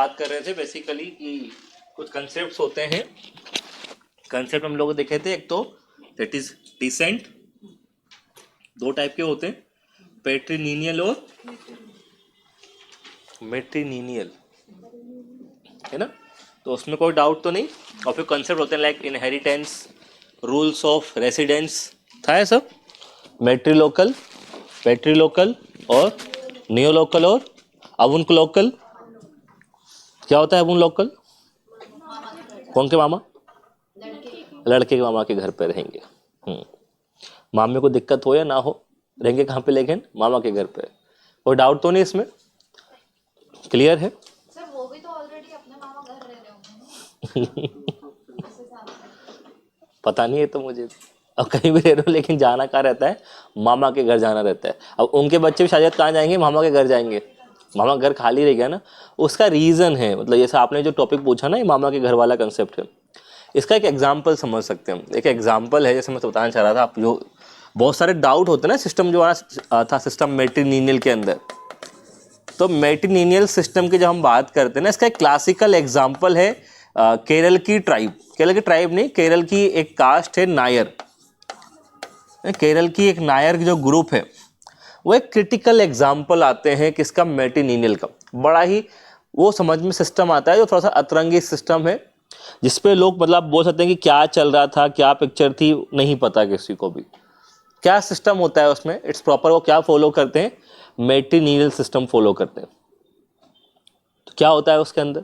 बात कर रहे थे बेसिकली कि कुछ कंसेप्ट्स होते हैं। कंसेप्ट हम लोग देखे थे, एक तो दैट इज डिसेंट, दो टाइप के होते हैं, पैट्रिनीनियल और मैट्रिनीनियल, है ना। तो उसमें कोई डाउट तो नहीं। और फिर कंसेप्ट होते हैं like inheritance, rules of residence, था है सब, मैट्रिलोकल, पैट्रिलोकल और नियोलोकल और अवुनलोकल। क्या होता है अवुनलोकल? कौन के मामा? लड़के के मामा के घर पे रहेंगे। मामे को दिक्कत हो या ना हो, रहेंगे कहाँ पे? लेकिन मामा के घर पे। कोई डाउट तो नहीं इसमें? क्लियर है? सर वो भी तो ऑलरेडी अपने मामा घर रह रहे होंगे ना। पता नहीं है तो मुझे, अब कहीं भी रह रहे हो लेकिन जाना कहाँ रहता है? मामा के घर जाना रहता है। अब उनके बच्चे भी शायद कहाँ जाएंगे? मामा के घर जाएंगे। मामा घर खाली रह गया ना, उसका रीज़न है। मतलब जैसे आपने जो टॉपिक पूछा ना, ये मामा के घर वाला कंसेप्ट है, इसका एक एग्जाम्पल समझ सकते हैं हम। एक एग्जाम्पल है, जैसे मैं तो बताना चाह रहा था, आप जो बहुत सारे डाउट होते हैं ना, सिस्टम जो था सिस्टम मैट्रिनीनियल के अंदर, तो मैट्रिनीनियल सिस्टम की जब हम बात करते हैं ना, इसका एक क्लासिकल एग्जाम्पल है केरल की ट्राइब। केरल की ट्राइब नहीं, केरल की एक कास्ट है नायर। केरल की एक नायर की जो ग्रुप है, वो एक क्रिटिकल एग्जाम्पल आते हैं किसका? मैट्रिनीनियल का। बड़ा ही वो समझ में सिस्टम आता है जो थोड़ा सा अतरंगी सिस्टम है, जिसपे लोग मतलब बोल सकते हैं कि क्या चल रहा था, क्या पिक्चर थी, नहीं पता किसी को भी क्या सिस्टम होता है उसमें। इट्स प्रॉपर वो क्या फॉलो करते हैं? मैट्रिनीनियल सिस्टम फॉलो करते हैं। तो क्या होता है उसके अंदर?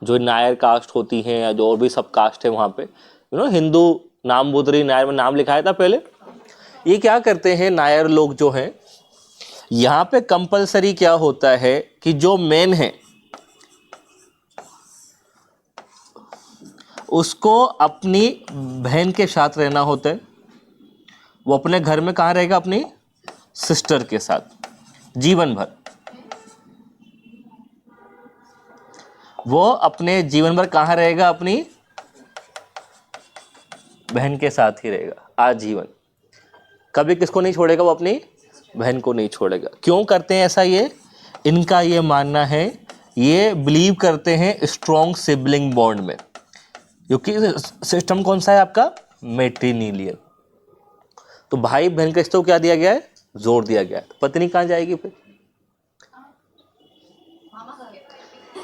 जो नायर कास्ट होती हैं या जो और भी सब कास्ट है वहाँ पे, हिंदू नामबुदरी नायर में नाम लिखाया था पहले। ये क्या करते हैं नायर लोग जो हैं, यहाँ पे कंपलसरी क्या होता है कि जो मेन है उसको अपनी बहन के साथ रहना होता है। वो अपने घर में कहाँ रहेगा? अपनी सिस्टर के साथ जीवन भर। वो अपने जीवन भर कहाँ रहेगा? अपनी बहन के साथ ही रहेगा आजीवन। कभी किसको नहीं छोड़ेगा? वो अपनी बहन को नहीं छोड़ेगा। क्यों करते हैं ऐसा? ये इनका ये मानना है, ये बिलीव करते हैं स्ट्रॉन्ग सिबलिंग बॉन्ड में, क्योंकि सिस्टम कौन सा है आपका? मैट्रिनीनियल। तो भाई बहन का रिश्ते को क्या दिया गया है? जोर दिया गया है। तो पत्नी कहाँ जाएगी फिर?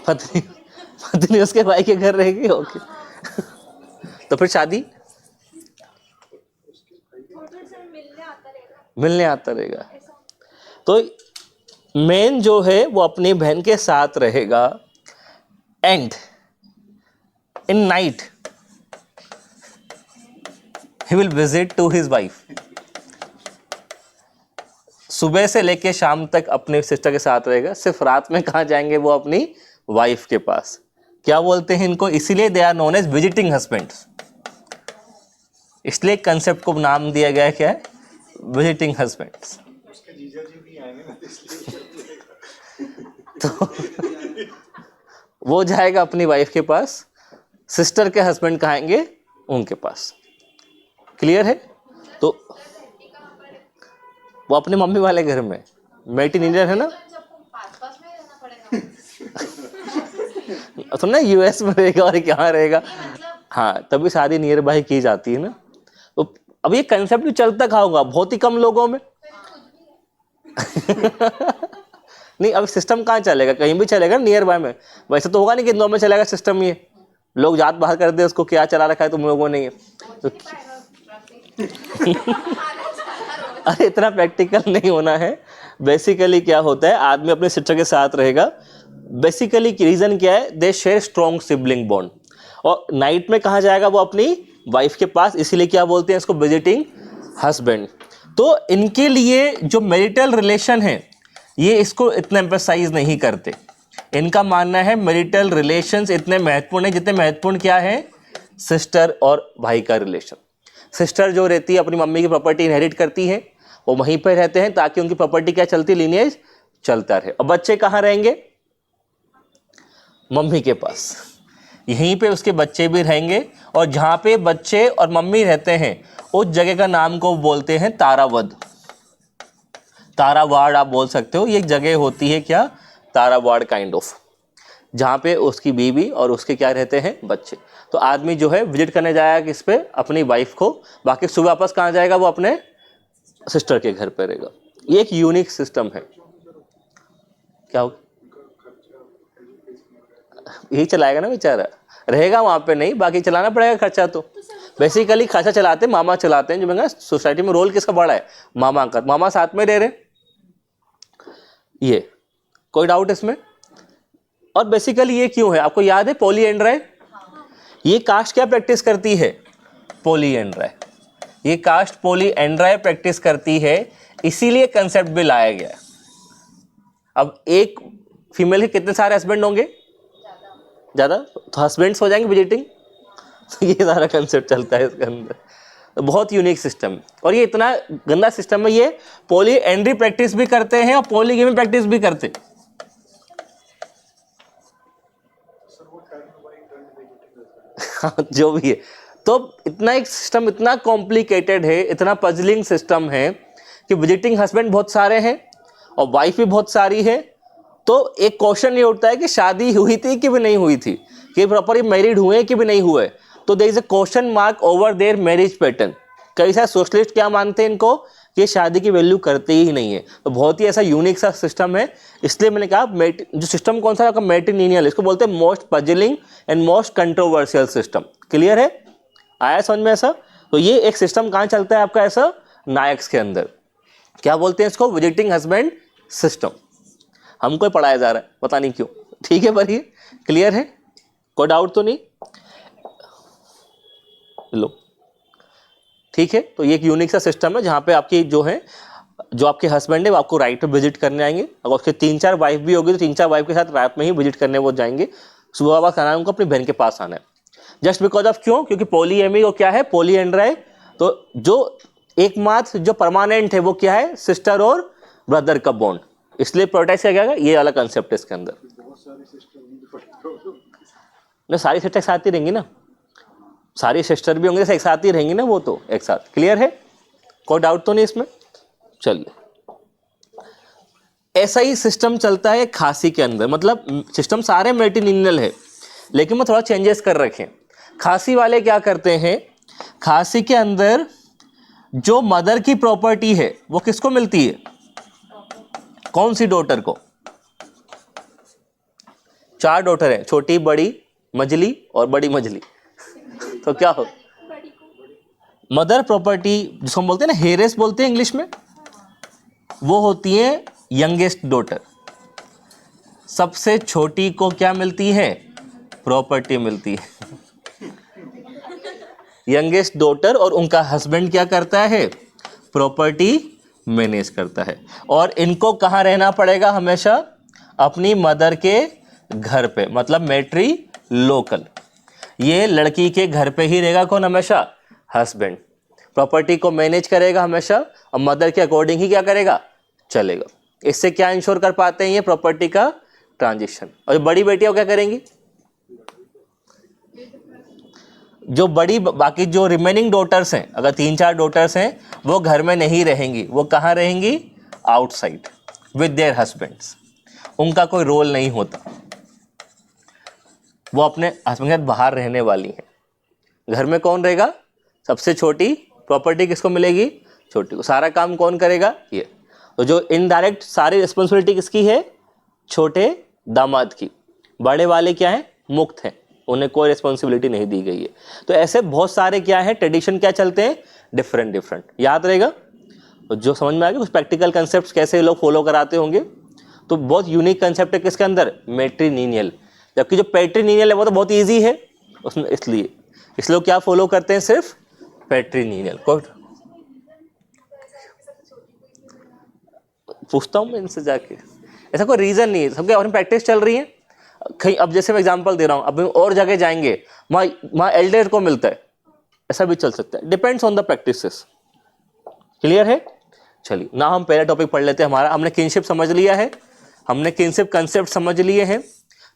पत्नी पत्नी उसके भाई के घर रहेगी। ओके तो फिर शादी मिलने आता रहेगा। तो मेन जो है वो अपनी बहन के साथ रहेगा, and in night he will visit to his wife. सुबह से लेके शाम तक अपने सिस्टर के साथ रहेगा। सिर्फ रात में कहाँ जाएंगे? वो अपनी वाइफ के पास। क्या बोलते हैं इनको? इसीलिए they are known as visiting husbands. इसलिए कंसेप्ट को नाम दिया गया है क्या है? Visiting husbands. तो वो जाएगा अपनी वाइफ के पास, सिस्टर के हस्बैंड कहाँ आएंगे? उनके पास। क्लियर है? तो वो अपने मम्मी वाले घर में, मैट्रिनीनियल है ना, तो ना यूएस में रहेगा और क्या रहेगा। हाँ, तभी शादी नियर बाय की जाती है ना। तो अब ये कंसेप्ट भी चलता खाऊंगा बहुत ही कम लोगों में। नहीं, अब सिस्टम कहाँ चलेगा? कहीं भी चलेगा नियर बाय में। वैसे तो होगा नहीं कि इंदौर में चलेगा सिस्टम। ये लोग जात बाहर कर दे उसको, क्या चला रखा है तुम लोगों ने ये तो। अरे इतना प्रैक्टिकल नहीं होना है। बेसिकली क्या होता है, आदमी अपने सिस्टर के साथ रहेगा। बेसिकली रीजन क्या है? दे शेयर स्ट्रॉन्ग सिबलिंग बॉन्ड। और नाइट में कहाँ जाएगा? वो अपनी वाइफ के पास। इसीलिए क्या बोलते हैं इसको? Visiting husband. तो इनके लिए जो मैरिटल रिलेशन है, ये इसको इतना एम्फसाइज नहीं करते। इनका मानना है मैरिटल रिलेशंस इतने महत्वपूर्ण है जितने महत्वपूर्ण क्या है? सिस्टर और भाई का रिलेशन। सिस्टर जो रहती है अपनी मम्मी की प्रॉपर्टी इनहेरिट करती है, वो वहीं पर रहते हैं ताकि उनकी प्रॉपर्टी क्या चलती? लीनिएज चलता रहे। और बच्चे कहाँ रहेंगे? मम्मी के पास। यहीं पे उसके बच्चे भी रहेंगे। और जहाँ पे बच्चे और मम्मी रहते हैं उस जगह का नाम को बोलते हैं तारावद। तारावाड़ आप बोल सकते हो, ये एक जगह होती है क्या, तारावाड़ काइंड ऑफ, जहाँ पे उसकी बीवी और उसके क्या रहते हैं, बच्चे। तो आदमी जो है विजिट करने जाएगा किस पे, अपनी वाइफ को, बाकी सुबह वापस कहाँ जाएगा, वो अपने सिस्टर के घर पे रहेगा। ये एक यूनिक सिस्टम है। क्या हो, यही चलाएगा ना बेचारा, रहेगा वहाँ पे नहीं, बाकी चलाना पड़ेगा खर्चा। तो बेसिकली खर्चा चलाते मामा चलाते हैं, जो मैं सोसाइटी में रोल किसका बड़ा है, मामा का। मामा साथ में रह रहे, ये कोई डाउट इसमें। और बेसिकली ये क्यों है, आपको याद है पॉलीएंड्राई, ये कास्ट क्या प्रैक्टिस करती है, पॉलीएंड्राई। ये कास्ट पॉलीएंड्राई प्रैक्टिस करती है, इसीलिए कंसेप्ट भी लाया गया। अब एक फीमेल के कितने सारे हस्बैंड होंगे, ज़्यादा, तो हस्बैंड्स हो जाएंगे विजिटिंग। तो ये सारा कंसेप्ट चलता है इसके अंदर। तो बहुत यूनिक सिस्टम, और ये इतना गंदा सिस्टम है, ये पॉलीएंड्री प्रैक्टिस भी करते हैं और पॉलीगेमी प्रैक्टिस भी करते हैं। जो भी है, तो इतना एक सिस्टम इतना कॉम्प्लिकेटेड है, इतना पजलिंग सिस्टम है कि विजिटिंग हस्बैंड बहुत सारे हैं और वाइफ भी बहुत सारी है। तो एक क्वेश्चन ये उठता है कि शादी हुई थी कि भी नहीं हुई थी, कि प्रॉपर मैरिड हुए कि भी नहीं हुए। तो there is a question mark over their marriage pattern. कई सारे सोशलिस्ट क्या मानते हैं इनको, कि शादी की वैल्यू करते ही नहीं है। तो बहुत ही ऐसा यूनिक सा सिस्टम है, इसलिए मैंने कहा जो सिस्टम कौन सा, मैट्रिलिनियल, इसको बोलते हैं most puzzling and most controversial system. Clear है, आया समझ में ऐसा। तो ये एक सिस्टम कहाँ चलता है आपका ऐसा, नायक्स के अंदर। क्या बोलते हैं इसको, विजिटिंग हस्बैंड सिस्टम। हमको पढ़ाया जा रहा है, पता नहीं क्यों। ठीक है, बढ़िए, क्लियर है, कोई डाउट तो नहीं, लो ठीक है। तो ये एक यूनिक सा सिस्टम है, जहाँ पे आपकी जो है, जो आपके हस्बैंड है वो आपको राइट पे विजिट करने आएंगे। अगर उसके 3-4 वाइफ भी होगी तो 3-4 वाइफ के साथ रात में ही विजिट करने वो जाएंगे। सुबह वापस आना है उनको, अपनी बहन के पास आना है। जस्ट बिकॉज ऑफ क्यों, क्योंकि पॉलीएमी को क्या है, पॉलीएंड्राई। तो जो एकमात्र जो परमानेंट है वो क्या है, सिस्टर और ब्रदर का बॉन्ड, इसलिए प्रोटेक्ट किया गया। ये वाला कंसेप्ट है इसके अंदर। ना सारी सिस्टर एक साथ ही रहेंगी ना, सारी सिस्टर भी होंगे एक साथ ही रहेंगी ना, वो तो एक साथ। क्लियर है, कोई डाउट तो नहीं इसमें। चलिए, ऐसा ही सिस्टम चलता है खासी के अंदर। मतलब सिस्टम सारे मैट्रिलिनियल है, लेकिन मैं थोड़ा चेंजेस कर रखे। खासी वाले क्या करते हैं, खासी के अंदर जो मदर की प्रॉपर्टी है वो किसको मिलती है, कौन सी डॉटर को। 4 डॉटर है, छोटी, बड़ी, मझली और बड़ी मझली। तो क्या हो, मदर प्रॉपर्टी जिसको हम बोलते हैं ना, हेरेस बोलते हैं इंग्लिश में, वो होती है यंगेस्ट डॉटर। सबसे छोटी को क्या मिलती है, प्रॉपर्टी मिलती है। यंगेस्ट डॉटर और उनका हस्बैंड क्या करता है, प्रॉपर्टी मैनेज करता है। और इनको कहाँ रहना पड़ेगा हमेशा, अपनी मदर के घर पे, मतलब मैट्री लोकल। ये लड़की के घर पे ही रहेगा कौन, हमेशा हस्बैंड। प्रॉपर्टी को मैनेज करेगा हमेशा और मदर के अकॉर्डिंग ही क्या करेगा, चलेगा। इससे क्या इंश्योर कर पाते हैं, ये प्रॉपर्टी का ट्रांजिशन। और बड़ी बेटियां क्या करेंगी, जो बड़ी बाकी जो रिमेनिंग डॉटर्स हैं, अगर 3-4 डॉटर्स हैं, वो घर में नहीं रहेंगी, वो कहाँ रहेंगी, आउटसाइड विद देयर हस्बैंड्स। उनका कोई रोल नहीं होता, वो अपने हस्बैंड के साथ बाहर रहने वाली हैं। घर में कौन रहेगा, सबसे छोटी, प्रॉपर्टी किसको मिलेगी, छोटी को। सारा काम कौन करेगा, ये। तो जो इनडायरेक्ट सारी रिस्पॉन्सिबिलिटी किसकी है, छोटे दामाद की। बड़े वाले क्या है, मुक्त हैं, उन्हें कोई रिस्पॉन्सिबिलिटी नहीं दी गई है। तो ऐसे बहुत सारे क्या है, ट्रेडिशन क्या चलते हैं, डिफरेंट डिफरेंट। याद रहेगा, तो जो समझ में आ गया कुछ प्रैक्टिकल कंसेप्ट कैसे लोग फॉलो कराते होंगे। तो बहुत यूनिक कंसेप्ट है किसके अंदर, मैट्रिलिनियल। जबकि जो पैट्रिलिनियल है वो तो बहुत ईजी है उसमें, इसलिए लोग क्या फॉलो करते हैं, सिर्फ पैट्रिलिनियल को। पूछता हूँ मैं इनसे जाके, ऐसा कोई रीजन नहीं है, सबके अपनी प्रैक्टिस चल रही है कहीं। अब जैसे मैं एग्जांपल दे रहा हूँ, अब और जगह जाएंगे, वहाँ एल्डर को मिलता है, ऐसा भी चल सकता है, depends on the practices. Clear है, चलिए ना हम पहला टॉपिक पढ़ लेते हैं हमारा। हमने किनशिप समझ लिया है, हमने किनशिप कंसेप्ट समझ लिए हैं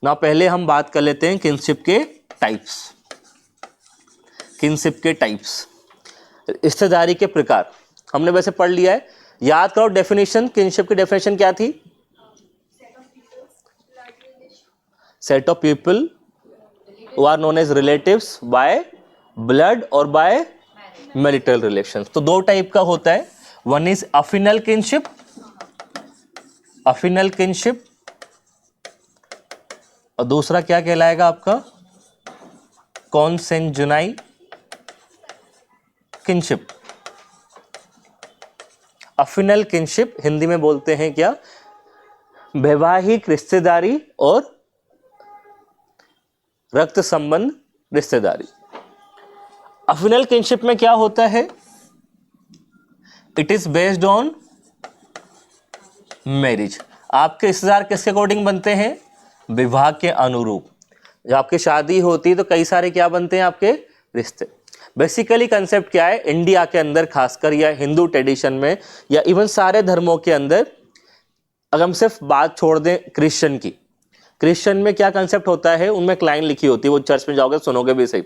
ना। पहले हम बात कर लेते हैं किनशिप के टाइप्स। किनशिप के टाइप्स, रिश्तेदारी के प्रकार हमने वैसे पढ़ लिया है। याद करो डेफिनेशन, किनशिप की डेफिनेशन क्या थी? Set of people who are known as relatives by blood और बाय मैरिटल रिलेशन। तो दो टाइप का होता है, one is affinal kinship, affinal kinship, और दूसरा क्या कहलाएगा आपका? Consanguine kinship. Affinal kinship Hindi में बोलते हैं क्या? वैवाहिक रिश्तेदारी और रक्त संबंध रिश्तेदारी। अफिनल किनशिप में क्या होता है? It is based on marriage. आपके रिश्तेदार किसके अकॉर्डिंग बनते हैं? विवाह के अनुरूप। जब आपकी शादी होती है तो कई सारे क्या बनते हैं आपके रिश्ते। बेसिकली कंसेप्ट क्या है इंडिया के अंदर, खासकर या हिंदू ट्रेडिशन में या इवन सारे धर्मों के अंदर, अगर हम सिर्फ बात छोड़ दें क्रिश्चियन की, क्रिश्चियन में क्या कंसेप्ट होता है, उनमें एक लाइन लिखी होती है, वो चर्च में जाओगे सुनोगे भी सही,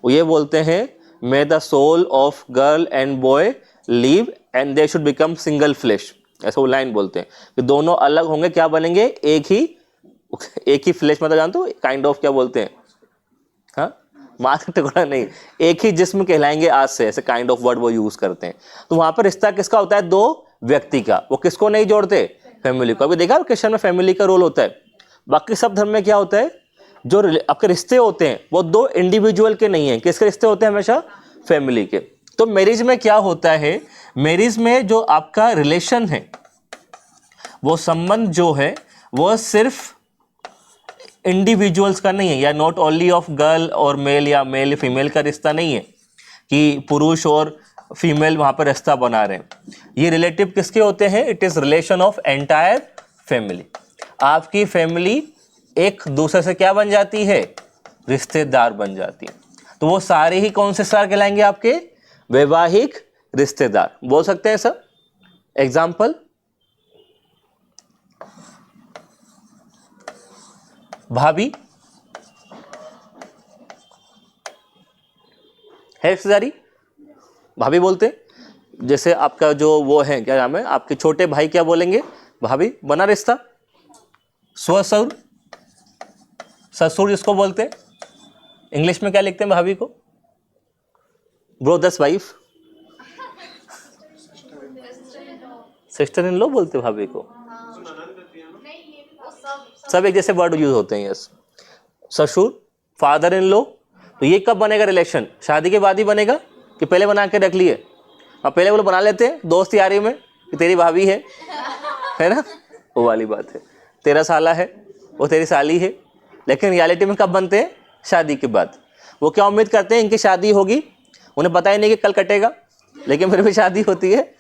वो ये बोलते हैं may the soul of girl and boy live and they should become single flesh. ऐसा वो लाइन बोलते हैं कि दोनों अलग होंगे, क्या बनेंगे? एक ही फ्लेश, मतलब जानते हो काइंड ऑफ क्या बोलते हैं, हाँ मांस का टुकड़ा नहीं, एक ही जिस्म कहलाएंगे आज से, ऐसे काइंड ऑफ वर्ड वो यूज करते हैं। तो वहां पर रिश्ता किसका होता है? दो व्यक्ति का। वो किसको नहीं जोड़ते? फैमिली को। अभी देखा क्रिश्चियन में फैमिली का रोल होता है, बाकी सब धर्म में क्या होता है? जो आपके रिश्ते होते हैं वो दो इंडिविजुअल के नहीं है, किसके रिश्ते होते हैं? हमेशा फैमिली के। तो मैरिज में क्या होता है? मैरिज में जो आपका रिलेशन है, वो संबंध जो है वो सिर्फ इंडिविजुअल्स का नहीं है, या नॉट ओनली ऑफ गर्ल और मेल या मेल फीमेल का रिश्ता नहीं है कि पुरुष और फीमेल वहां पर रिश्ता बना रहे हैं। ये रिलेटिव किसके होते हैं? It is relation of entire family. आपकी फैमिली एक दूसरे से क्या बन जाती है? रिश्तेदार बन जाती है। तो वो सारे ही कौन से रिश्तेदार कहलाएंगे? आपके वैवाहिक रिश्तेदार। बोल सकते हैं सर एग्जाम्पल? भाभी है रिश्तेदारी, भाभी बोलते हैं। जैसे आपका जो वो है, क्या नाम है आपके छोटे भाई, क्या बोलेंगे? भाभी, बना रिश्ता। ससुर, ससुर जिसको बोलते हैं, इंग्लिश में क्या लिखते हैं भाभी को? Brothers wife, sister in law बोलते हैं भाभी को। सब एक जैसे वर्ड यूज होते हैं। यस, ससुर, फादर इन लॉ। तो ये कब बनेगा रिलेशन? शादी के बाद ही बनेगा कि पहले बना के रख लिए? अब पहले वो लोग बना लेते हैं दोस्त यारी में कि तेरी भाभी है ना, वो वाली बात है। तेरा साला है, वो तेरी साली है। लेकिन रियलिटी में कब बनते हैं? शादी के बाद। वो क्या उम्मीद करते हैं इनकी शादी होगी, उन्हें पता ही नहीं कि कल कटेगा, लेकिन फिर भी शादी होती है।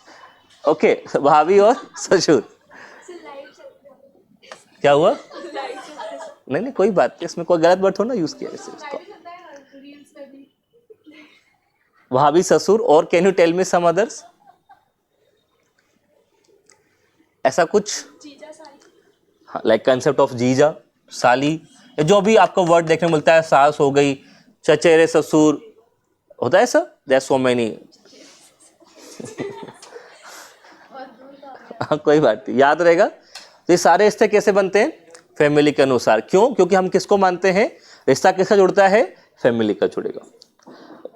ओके, भाभी और ससुर। क्या हुआ? नहीं नहीं कोई बात नहीं, इसमें कोई गलत वर्ड थोड़ा ना यूज किया इसको। भाभी, ससुर, और can you tell me some others? ऐसा कुछ लाइक कंसेप्ट ऑफ जीजा, साली, जो भी आपको वर्ड देखने को मिलता है, सास हो गई, चचेरे ससुर, होता है सर, देयर सो मेनी। कोई बात नहीं, याद रहेगा। तो ये सारे रिश्ते कैसे बनते हैं? फैमिली के अनुसार। क्यों? क्योंकि हम किसको मानते हैं? रिश्ता किसका जुड़ता है? फैमिली का जुड़ेगा।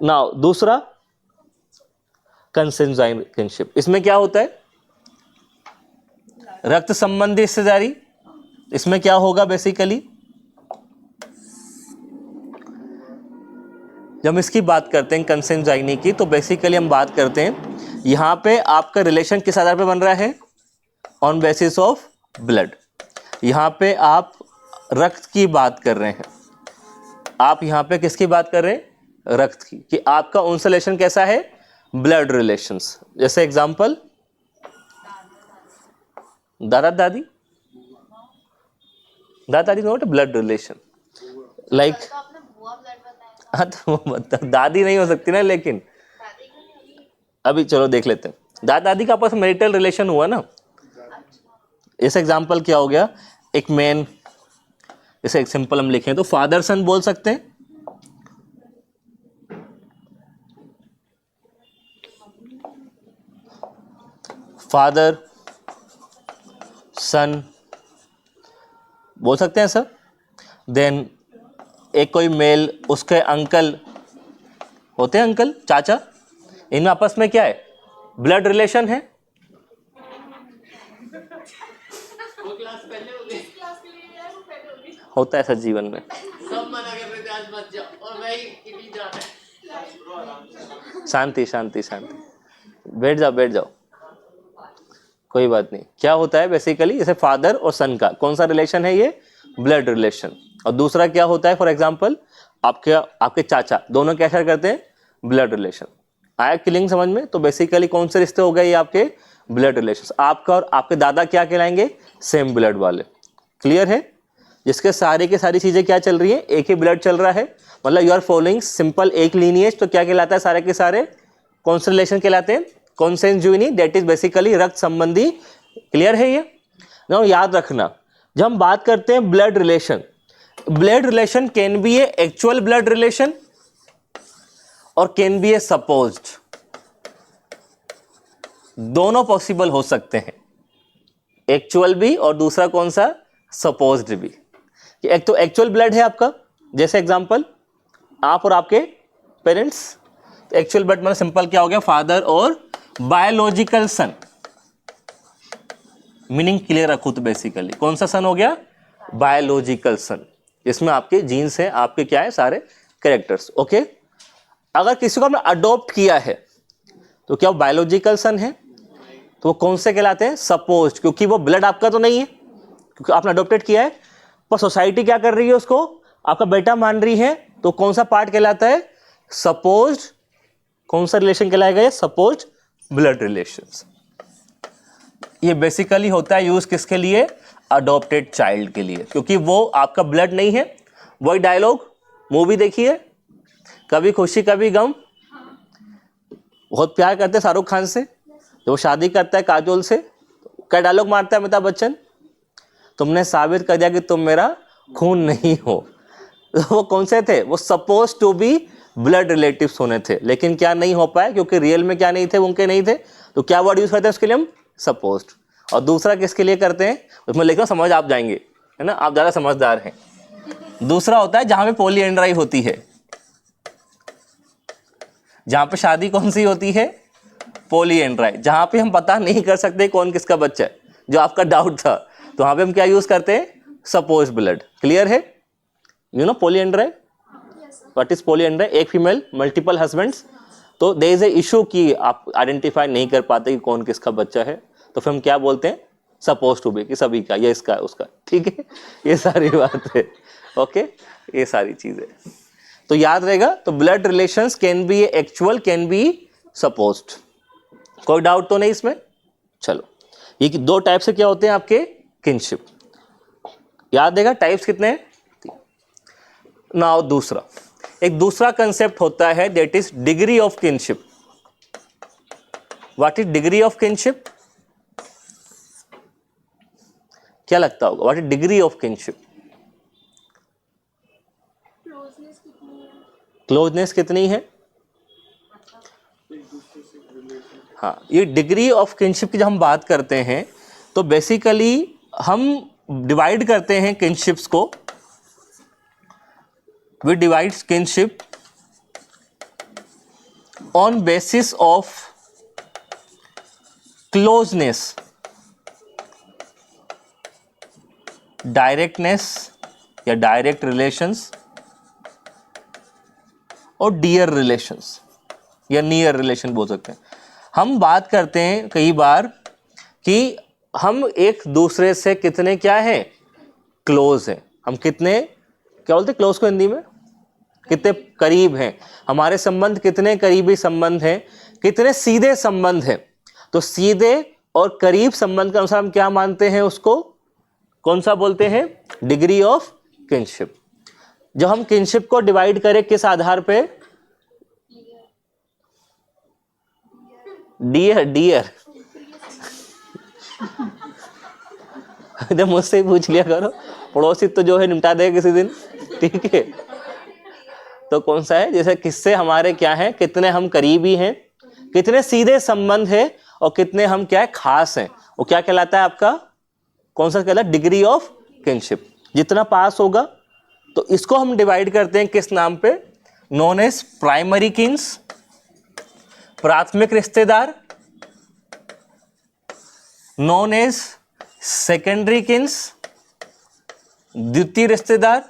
नाउ दूसरा कंसेंजुइन किनशिप। इसमें क्या होता है? रक्त संबंधी रिश्तेदारी। इसमें क्या होगा बेसिकली? जब हम इसकी बात करते हैं कंसेंजुइनी की, तो बेसिकली हम बात करते हैं यहां पे आपका रिलेशन किस आधार पे बन रहा है? On basis of blood. यहां पे आप रक्त की बात कर रहे हैं। आप यहां पे किसकी बात कर रहे हैं? रक्त की। कि आपका उनसे रिलेशन कैसा है? Blood relations. जैसे एग्जांपल, दादा दादी, दादा दादी नॉट ब्लड रिलेशन लाइक। तो आपने बुआ ब्लड बताया, हाँ तो मतलब दादी नहीं हो सकती ना, लेकिन दादी का नहीं होगी। अभी चलो देख लेते हैं। दादा दादी का आपस में मैरिटल रिलेशन हुआ ना। इस एग्जांपल क्या हो गया? एक मैन, जैसे एक सिंपल हम लिखें तो फादर सन बोल सकते हैं। फादर सन बोल सकते हैं सर। देन एक कोई मेल, उसके अंकल होते हैं, अंकल चाचा, इनमें आपस में क्या है, ब्लड रिलेशन है। होता है सर जीवन में। सब मना कर रहे थे आज मत जाओ और मैं ही कितनी जा रहा है। शांति शांति शांति, बैठ जाओ बैठ जाओ, कोई बात नहीं। क्या होता है बेसिकली, जैसे फादर और सन का कौन सा रिलेशन है, ये ब्लड रिलेशन। और दूसरा क्या होता है, फॉर एग्जांपल आपके चाचा, दोनों क्या शेयर करते हैं, ब्लड रिलेशन। आया किलिंग समझ में? तो बेसिकली कौन से रिश्ते हो गए ये आपके ब्लड रिलेशन। आपका और आपके दादा क्या कहलाएंगे, सेम ब्लड वाले। क्लियर है? जिसके सारी की सारी चीजें क्या चल रही है, एक ही ब्लड चल रहा है, मतलब यू आर फॉलोइंग सिंपल एक लीनिएज, तो क्या कहलाता है, सारे के सारे कौन से रिलेशन कहलाते हैं, कॉन्सेंजुइनी, दैट इज बेसिकली रक्त संबंधी। क्लियर है ये? नाउ याद रखना, जब हम बात करते हैं blood relation can be A actual blood relation और कैन बी ए सपोज्ड, दोनों पॉसिबल हो सकते हैं, एक्चुअल भी और दूसरा कौन सा, सपोज्ड भी। एक तो एक्चुअल ब्लड है आपका, जैसे एग्जांपल आप और आपके पेरेंट्स, एक्चुअल ब्लड मतलब सिंपल क्या हो गया, फादर और बायोलॉजिकल सन। मीनिंग क्लियर रखो तो बेसिकली कौन सा सन हो गया, बायोलॉजिकल सन, इसमें आपके जीन्स हैं, आपके क्या है, सारे कैरेक्टर्स। ओके, अगर किसी को आपने अडॉप्ट किया है तो क्या वो बायोलॉजिकल सन है, तो वो कौन से कहलाते हैं, सपोज्ड, क्योंकि वो ब्लड आपका तो नहीं है, क्योंकि आपने अडॉप्टेड किया है, पर सोसाइटी क्या कर रही है, उसको आपका बेटा मान रही है, तो कौन सा पार्ट कहलाता है, सपोज्ड। कौन सा रिलेशन कहलाएगा ये, सपोज्ड ब्लड रिलेशंस। ये बेसिकली होता है यूज किसके लिए, अडॉप्टेड चाइल्ड के लिए, क्योंकि वो आपका ब्लड नहीं है। वही डायलॉग मूवी देखिए, कभी खुशी कभी गम, बहुत प्यार करते हैं शाहरुख खान से, जब वो शादी करता है काजोल से, क्या डायलॉग मारता है अमिताभ बच्चन, तुमने साबित कर दिया कि तुम मेरा खून नहीं हो। तो वो कौन से थे, वो suppose to be blood relatives होने थे, लेकिन क्या नहीं हो पाए, क्योंकि रियल में क्या नहीं थे, उनके नहीं थे। तो क्या वर्ड यूज करते हैं उसके लिए हम, सपोज्ड। और दूसरा किसके लिए करते हैं, उसमें लिखना समझ आप जाएंगे, है ना, आप ज़्यादा समझदार हैं। दूसरा होता है जहाँ पे पॉलीएंड्राई होती है, जहाँ पे शादी कौन सी होती है, पॉलीएंड्राई, जहाँ पे हम पता नहीं कर सकते कौन किसका बच्चा है, जो आपका डाउट था, तो वहाँ पे हम क्या यूज करते हैं, सपोज ब्लड। क्लियर है? यू नो पॉलीएंड्राई, व्हाट इज पॉलीएंड्राई, एक फीमेल मल्टीपल हस्बैंड्स। तो देयर इज ए इशू कि आप आइडेंटिफाई नहीं कर पाते कि कौन किसका बच्चा है, तो फिर हम क्या बोलते हैं, सपोज टू बी, कि सभी का, ये इसका उसका। ठीक है, ये सारी बात है। ओके, ये सारी चीजें तो याद रहेगा। तो blood relations can be actual, can be supposed, कोई डाउट तो नहीं इसमें। चलो, ये दो टाइप से क्या होते हैं आपके, किनशिप। याद देगा टाइप्स कितने हैं। नाउ दूसरा, एक दूसरा कंसेप्ट होता है, that is degree of kinship. What is degree of kinship, क्या लगता होगा, what is degree of kinship, closeness कितनी है। हाँ, ये डिग्री ऑफ किनशिप की जब हम बात करते हैं तो बेसिकली हम डिवाइड करते हैं किनशिप्स को, we divide kinship on basis of closeness, directness या डायरेक्ट रिलेशंस, और डियर रिलेशंस या नियर रिलेशन बोल सकते हैं। हम बात करते हैं कई बार कि हम एक दूसरे से कितने क्या हैं, क्लोज हैं, हम कितने, क्या बोलते हैं क्लोज को हिंदी में, कितने करीब हैं, हमारे संबंध कितने करीबी संबंध हैं, कितने सीधे संबंध हैं। तो सीधे और करीब संबंध के अनुसार हम क्या मानते हैं, उसको कौन सा बोलते हैं, डिग्री ऑफ किनशिप। जब हम किनशिप को डिवाइड करें किस आधार पे, डियर, डियर जब मुझसे ही पूछ लिया करो, पड़ोसी तो जो है निपटा देगा किसी दिन। ठीक है, तो कौन सा है, जैसे किससे हमारे क्या है, कितने हम करीबी हैं, कितने सीधे संबंध है, और कितने हम क्या है खास हैं, वो क्या कहलाता है आपका, कौन सा कहलाता है, डिग्री ऑफ किनशिप। जितना पास होगा तो इसको हम डिवाइड करते हैं किस नाम पे, नोन एज प्राइमरी किन्स, प्राथमिक रिश्तेदार, नोन एज सेकेंडरी किन्स, द्वितीय रिश्तेदार,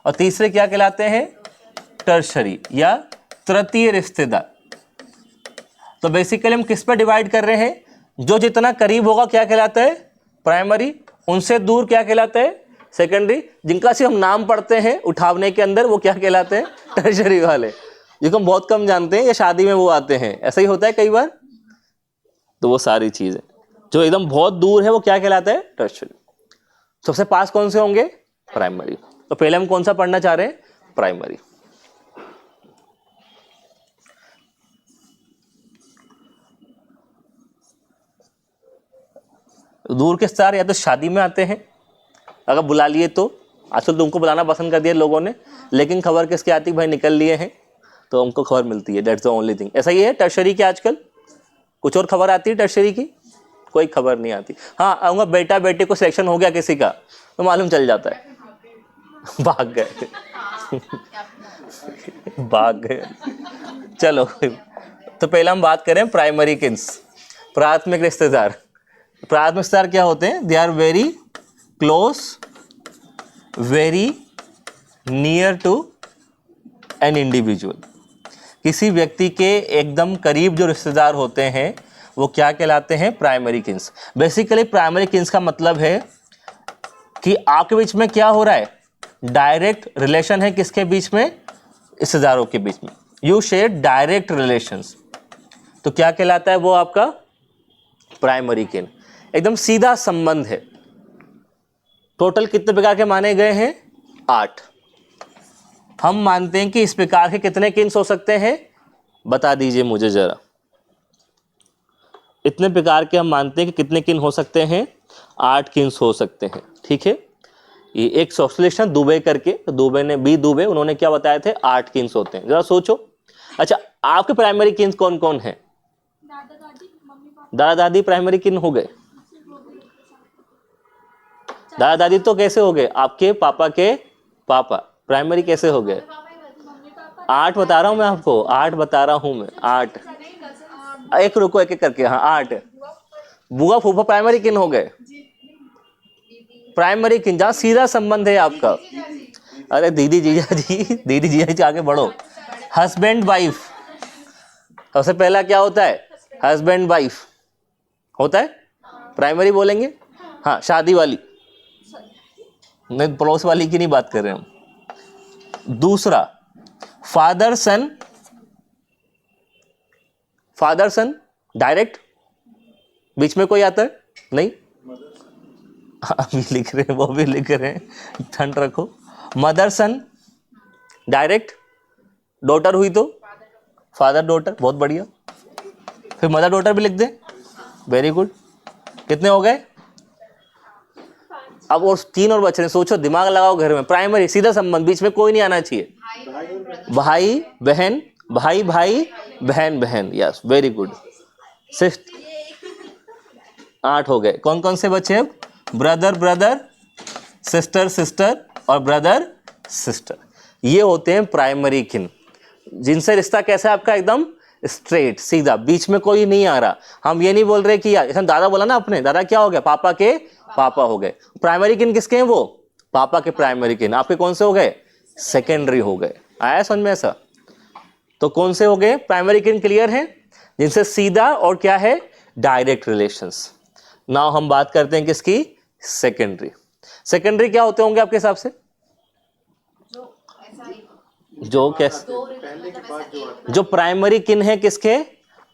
और तीसरे क्या कहलाते हैं, टर्शरी या तृतीय रिश्तेदार। तो बेसिकली हम किस पे डिवाइड कर रहे हैं, जो जितना करीब होगा क्या कहलाता है, प्राइमरी, उनसे दूर क्या कहलाता है, सेकेंडरी, जिनका सिर्फ हम नाम पढ़ते हैं उठावने के अंदर वो क्या कहलाते हैं, टर्शरी वाले, जिनको हम बहुत कम जानते हैं या शादी में वो आते हैं, ऐसा ही होता है कई बार। तो वो सारी चीजें जो एकदम बहुत दूर है वो क्या कहलाता है, टर्शरी। सबसे पास कौन से होंगे, प्राइमरी। तो पहले हम कौन सा पढ़ना चाह रहे हैं, प्राइमरी। दूर के रिश्तेदार या तो शादी में आते हैं, अगर बुला लिए तो, आजकल तो उनको बुलाना पसंद कर दिया लोगों ने, लेकिन खबर किसकी आती, भाई निकल लिए हैं तो हमको खबर मिलती है, दैट्स द ओनली थिंग। ऐसा ही है टर्शरी की, आजकल कुछ और खबर आती है, टर्शरी की कोई खबर नहीं आती। हाँ आऊँगा, बेटा बेटे को सिलेक्शन हो गया किसी का तो मालूम चल जाता है, भाग गए भाग गए। चलो तो पहले हम बात करें प्राइमरी किन्स, प्राथमिक रिश्तेदार। प्राथमिक रिश्तेदार क्या होते हैं, they are very close, very near to an individual. किसी व्यक्ति के एकदम करीब जो रिश्तेदार होते हैं वो क्या कहलाते हैं, primary Keynes. Basically primary Keynes का मतलब है कि आपके बीच में क्या हो रहा है, डायरेक्ट रिलेशन है, किसके बीच में, रिश्तेदारों के बीच में, यू शेयर डायरेक्ट रिलेशंस, तो क्या कहलाता है वो आपका प्राइमरी किन, एकदम सीधा संबंध है। टोटल कितने प्रकार के माने गए हैं, 8। हम मानते हैं कि इस प्रकार के कितने किन्स हो सकते हैं, बता दीजिए मुझे जरा। इतने प्रकार के हम मानते हैं कि कितने किन हो सकते हैं, 8 किन्स हो सकते हैं, ठीक है। ये एक सोशलिस्ट दुबे करके, तो दुबे ने बी दुबे, उन्होंने क्या बताए थे, 8 किन्स होते हैं। जरा सोचो। अच्छा आपके प्राइमरी किन्स कौन कौन है, दादा दादी मम्मी पापा, दादा दादी प्राइमरी किन हो गए। दादा दादी तो कैसे हो गए, आपके पापा के पापा प्राइमरी कैसे हो गए, मम्मी पापा 8 बता रहा हूं मैं आपको, 8 बता रहा हूं मैं, 8। एक रुको एक एक करके, हाँ 8। बुआ फूफा प्राइमरी किन हो गए, प्राइमरी किन, जहाँ सीधा संबंध है आपका। अरे दीदी जीजा जी, दीदी जीजा जी आगे बढ़ो। हस्बैंड वाइफ, सबसे पहला क्या होता है, हस्बैंड वाइफ होता है, प्राइमरी बोलेंगे। हाँ शादी वाली नहीं, पड़ोस वाली की नहीं बात कर रहे हम। दूसरा फादर सन, फादर सन डायरेक्ट, बीच में कोई आता है नहीं, अभी लिख रहे हैं, वो भी लिख रहे हैं, ठंड रखो। मदर सन डायरेक्ट, डॉटर हुई तो फादर डॉटर, बहुत बढ़िया। फिर मदर डॉटर भी लिख दें, वेरी गुड। कितने हो गए, अब और 3 और बच रहे हैं, सोचो दिमाग लगाओ घर में। प्राइमरी सीधा संबंध, बीच में कोई नहीं आना चाहिए, भाई बहन, भाई भाई बहन बहन, यस वेरी गुड। 8 हो गए। कौन कौन से बचे अब, ब्रदर ब्रदर, सिस्टर सिस्टर और ब्रदर सिस्टर, ये होते हैं प्राइमरी किन, जिनसे रिश्ता कैसा है आपका, एकदम स्ट्रेट सीधा, बीच में कोई नहीं आ रहा। हम ये नहीं बोल रहे कि यार, जैसे दादा बोला ना आपने, दादा क्या हो गया, पापा के पापा हो गए। प्राइमरी किन किसके हैं, वो पापा के प्राइमरी किन। आपके कौन से हो गए, सेकेंडरी हो गए। आया समझ में ऐसा, तो कौन से हो गए, प्राइमरी किन क्लियर है, जिनसे सीधा और क्या है, डायरेक्ट रिलेशंस। नाउ हम बात करते हैं किसकी, सेकेंडरी। सेकेंडरी क्या होते होंगे आपके हिसाब से, जो कैसे, जो प्राइमरी किन है किसके,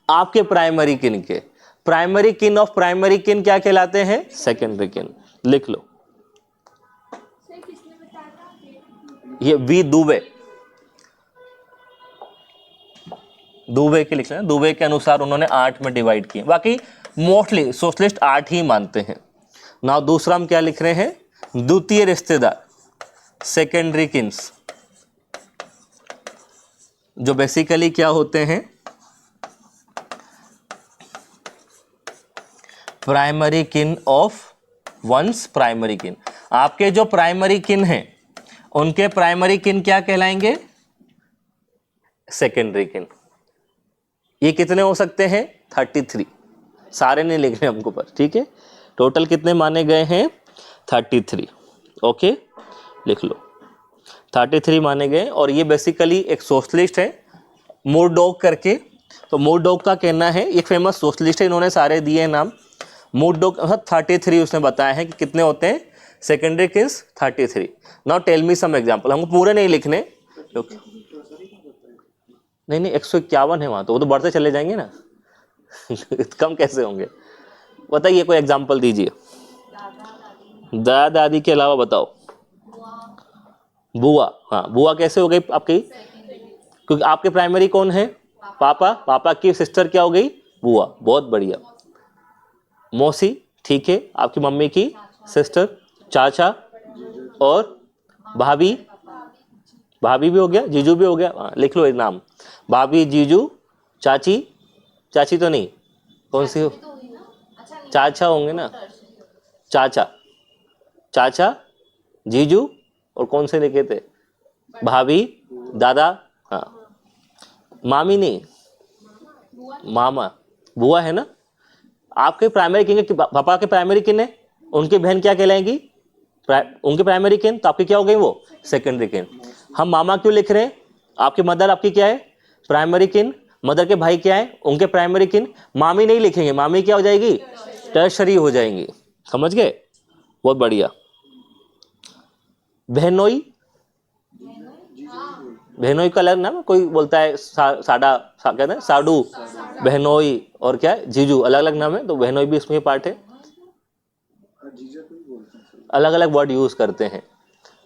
आपके प्राइमरी किन के। प्राइमरी किन ऑफ प्राइमरी किन क्या कहलाते हैं, सेकेंडरी किन। लिख लो, ये वी दुबे, दुबे के लिख लेना, दुबे के अनुसार उन्होंने 8 में डिवाइड किए, बाकी मोस्टली सोशलिस्ट 8 ही मानते हैं। नाउ दूसरा हम क्या लिख रहे हैं, द्वितीय रिश्तेदार, सेकेंडरी किन्स, जो बेसिकली क्या होते हैं, प्राइमरी किन ऑफ वंस प्राइमरी किन। आपके जो प्राइमरी किन हैं उनके प्राइमरी किन क्या कहलाएंगे? सेकेंडरी किन। ये कितने हो सकते हैं? 33। सारे नहीं लिखने हमको पर, ठीक है। टोटल कितने माने गए हैं? 33। ओके, लिख लो 33 माने गए। और ये बेसिकली एक सोशलिस्ट है मुरडॉक करके। तो मुरडॉक का कहना है, एक फेमस सोशलिस्ट है, इन्होंने सारे दिए हैं नाम। मुरडॉक 33 उसने बताया है कि कितने होते हैं secondary kins? 33। Now tell me some example. हमको पूरे नहीं लिखने क्योंकि नहीं 151 है वहाँ, तो वो तो बढ़ते चले जाएंगे ना कम कैसे होंगे? बताइए, कोई एग्जांपल दीजिए। दादा दादी के अलावा बताओ। बुआ, हाँ बुआ कैसे हो गई आपकी? क्योंकि आपके प्राइमरी कौन है? पापा। पापा की सिस्टर क्या हो गई? बुआ। बहुत बढ़िया। मौसी, ठीक है, आपकी मम्मी की सिस्टर। चाचा और भाभी। भाभी भी हो गया, जीजू भी हो गया। हाँ, लिख लो ये नाम। भाभी, जीजू, चाची। चाची तो नहीं, कौन सी हो? चाचा होंगे ना। चाचा, चाचा, जीजू और कौन से लिखे थे? भाभी, दादा। हाँ, मामी नहीं, मामा। बुआ है ना। आपके प्राइमरी किन है? पापा के प्राइमरी किन है? उनकी बहन क्या कहलाएंगी? उनके प्राइमरी किन। तो आपकी क्या हो गई वो? सेकेंडरी किन। हम मामा क्यों लिख रहे हैं? आपकी मदर आपकी क्या है? प्राइमरी किन। मदर के भाई क्या है? उनके प्राइमरी किन। मामी नहीं लिखेंगे, मामी क्या हो जाएगी? टर्शरी हो जाएंगी। समझ गए? बहुत बढ़िया। बहनोई, बहनोई का अलग नाम, कोई बोलता है कहते हैं साडू, बहनोई, और क्या है? जीजू, अलग अलग नाम है। तो बहनोई भी इसमें पार्ट है। अलग अलग वर्ड यूज करते हैं।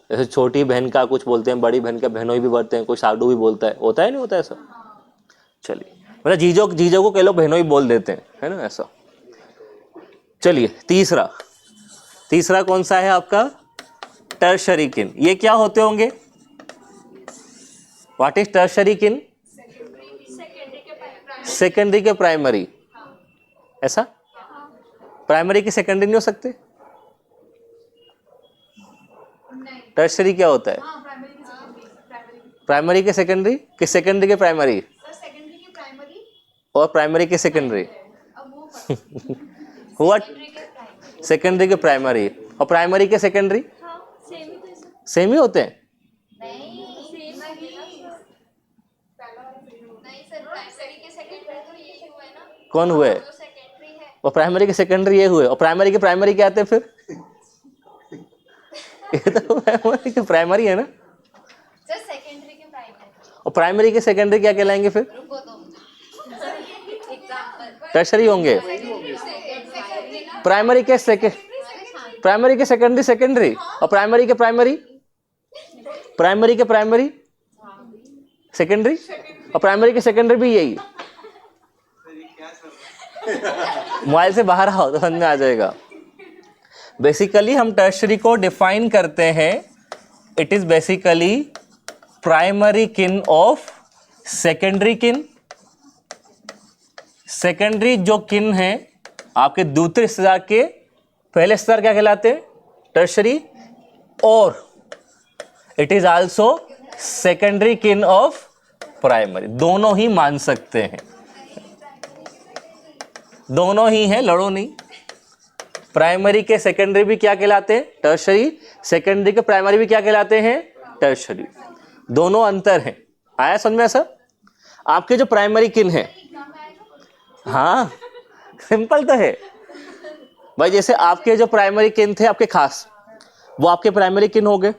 जैसे छोटी बहन का कुछ बोलते हैं, बड़ी बहन का बहनोई भी बोलते हैं, कोई साडू भी बोलता है। होता है नहीं होता ऐसा? चलिए, मतलब जीजो को कह लो बहनोई बोल देते हैं, है ना ऐसा। चलिए तीसरा कौन सा है आपका? टर्शरी किन। ये क्या होते होंगे? व्हाट इज टर्शरी किन? सेकेंडरी के प्राइमरी। ऐसा? प्राइमरी के सेकेंडरी नहीं हो सकते? टर्शरी क्या होता है? प्राइमरी के सेकेंडरी कि सेकेंडरी के प्राइमरी? और प्राइमरी के सेकेंडरी हुआ सेकेंडरी के प्राइमरी और प्राइमरी के सेकेंडरी सेम ही होते हैं। कौन हुए? और प्राइमरी के सेकेंडरी ये हुए, और प्राइमरी के प्राइमरी क्या आते हैं फिर? ये तो प्राइमरी के प्राइमरी है ना। और प्राइमरी के सेकेंडरी क्या कहलाएंगे फिर? टर्शरी होंगे। प्राइमरी के सेकेंडरी और प्राइमरी के प्राइमरी सेकेंडरी और प्राइमरी के सेकेंडरी भी यही। मोबाइल से बाहर आओ तो समझ में आ जाएगा। बेसिकली हम टर्शरी को डिफाइन करते हैं, इट इज बेसिकली प्राइमरी किन ऑफ सेकेंडरी किन। सेकेंडरी जो किन है आपके दूसरे रिश्तेदार के पहले रिश्तेदार क्या कहलाते हैं? टर्शरी। और इट इज आल्सो सेकेंडरी किन ऑफ प्राइमरी। दोनों ही मान सकते हैं, दोनों ही हैं, लड़ो नहीं। प्राइमरी के सेकेंडरी भी क्या कहलाते हैं? टर्शरी। सेकेंडरी के प्राइमरी भी क्या कहलाते हैं? टर्शरी। दोनों अंतर हैं। आया समझ में सर? आपके जो प्राइमरी किन है, हाँ सिंपल तो है भाई। जैसे आपके जो प्राइमरी किन थे आपके खास, वो आपके प्राइमरी किन हो गए।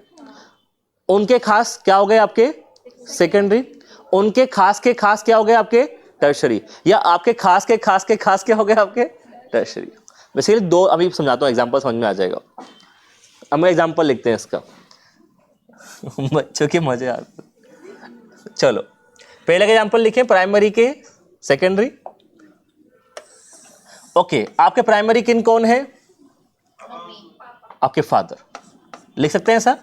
उनके खास क्या हो गए? आपके सेकेंडरी। उनके खास के खास क्या हो गए? आपके टर्शरी। या आपके खास के खास के खास क्या हो गए? आपके टर्शरी। बेसिकली दो, अभी समझाता हूँ, एग्जांपल समझ में आ जाएगा। हम एग्जांपल लिखते हैं इसका बच्चों के मजे आते। चलो पहले का एग्जांपल लिखें, प्राइमरी के सेकेंडरी। ओके, आपके प्राइमरी किन कौन है? आपके फादर। लिख सकते हैं सर?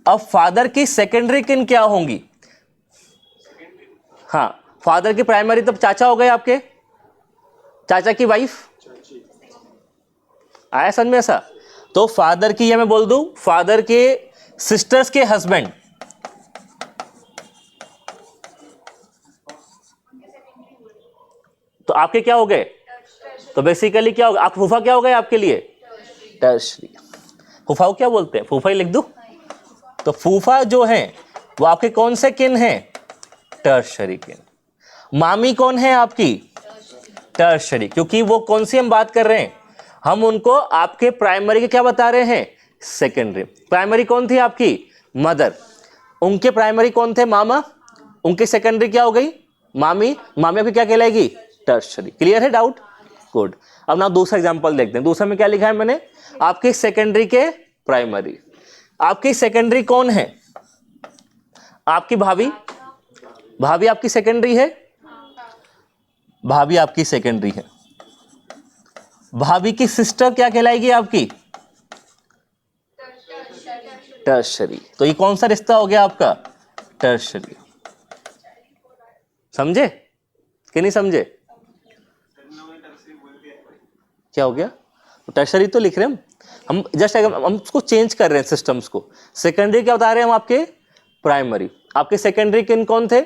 अब फादर की सेकेंडरी किन क्या होंगी? हाँ, फादर की प्राइमरी तो चाचा हो गए आपके, चाचा की वाइफ आया समझ में ऐसा? तो फादर की, या मैं बोल दूं फादर के सिस्टर्स के हस्बैंड, तो आपके क्या हो गए? तो बेसिकली क्या होगा, आप फूफा क्या हो गए आपके लिए? टर्शरी। फूफा को क्या बोलते हैं? फूफा ही लिख दूं? तो फूफा जो है वो आपके कौन से किन हैं? टर्शरी किन। मामी कौन है आपकी? टर्शरी, क्योंकि वो कौन सी हम बात कर रहे हैं? हम उनको आपके प्राइमरी के क्या बता रहे हैं? सेकेंडरी। प्राइमरी कौन थी आपकी? मदर। उनके प्राइमरी कौन थे? मामा। उनकी सेकेंडरी क्या हो गई? मामी। मामी आपकी क्या कहलाएगी? टर्शरी। क्लियर है डाउट? गुड। अब ना दूसरा एग्जांपल देखते हैं। दूसरा में क्या लिखा है मैंने? आपकी सेकेंडरी के प्राइमरी। आपकी सेकेंडरी कौन है? आपकी भाभी। भाभी आपकी सेकेंडरी है? भाभी आपकी सेकेंडरी है। भाभी की सिस्टर क्या कहलाएगी आपकी? टर्शरी। तो ये कौन सा रिश्ता हो गया आपका? टर्शरी। समझे कि नहीं समझे? क्या हो गया? टर्शरी तो लिख रहे हैं हम जस्ट हम उसको चेंज कर रहे हैं सिस्टम्स को। सेकेंडरी क्या बता रहे हैं हम? आपके प्राइमरी। आपके सेकेंडरी किन कौन थे?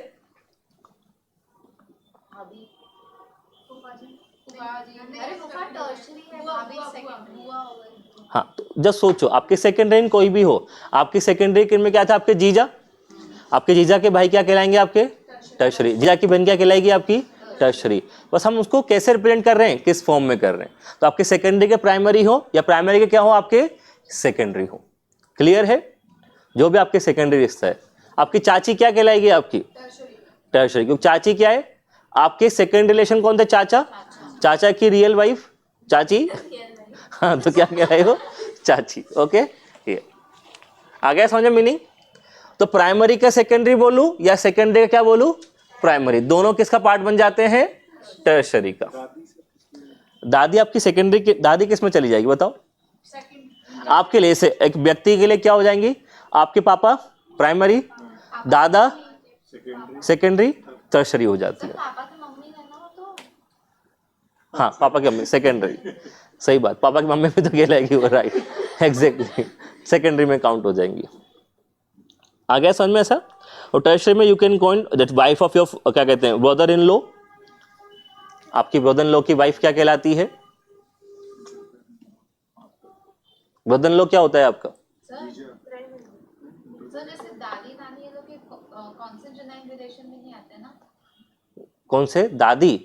अरे फूफा टर्शरी है, भाभी सेकेंडरी। हाँ, तो जस्ट सोचो आपके सेकेंडरी कोई भी हो, आपकी सेकेंडरी किन में क्या था? आपके जीजा। आपके जीजा के भाई क्या कहलाएंगे? आपके टर्शरी। जीजा की बहन क्या कहलाएगी? आपकी टर्शरी। बस हम उसको कैसे रिप्रेजेंट कर रहे हैं, किस फॉर्म में कर रहे हैं। तो आपके सेकेंडरी के प्राइमरी हो या प्राइमरी के क्या हो? आपके सेकेंडरी हो। क्लियर है? जो भी आपके सेकेंडरी रिश्ता है। आपकी चाची क्या कहलाएगी? आपकी टर्शरी। क्योंकि चाची क्या है? आपके सेकेंड रिलेशन कौन थे? चाचा। चाचा की रियल वाइफ चाची। हाँ, तो क्या कह रहे हो? चाची। ओके, ये आ गया समझ में मीनिंग? तो प्राइमरी का सेकेंडरी बोलूं या सेकेंडरी का क्या बोलूं? प्राइमरी। दोनों किसका पार्ट बन जाते हैं? टर्शरी का। दादी आपकी सेकेंडरी की, दादी किस में चली जाएगी बताओ? आपके लिए से एक व्यक्ति के लिए क्या हो जाएंगी? आपके पापा प्राइमरी, दादा सेकेंडरी, टर्शरी हो जाती है। पापा की मम्मी है ना तो। हाँ, पापा की मम्मी सेकेंडरी। सही बात, पापा की मम्मी भी तो कहलाएगी वो, राइट, एग्जैक्टली, सेकेंडरी में काउंट हो जाएंगी। आ गया समझ में ऐसा? और टर्शरी में you can coin that wife of your, क्या कहते हैं, ब्रदर इन लॉ। आपकी ब्रदर इन लॉ की वाइफ क्या कहलाती है? ब्रदर इन लॉ क्या होता है आपका? सर जैसे दादी नानी ये लोग के कौन से जेनाइन रिलेशन में नहीं आते ना? कौन से? दादी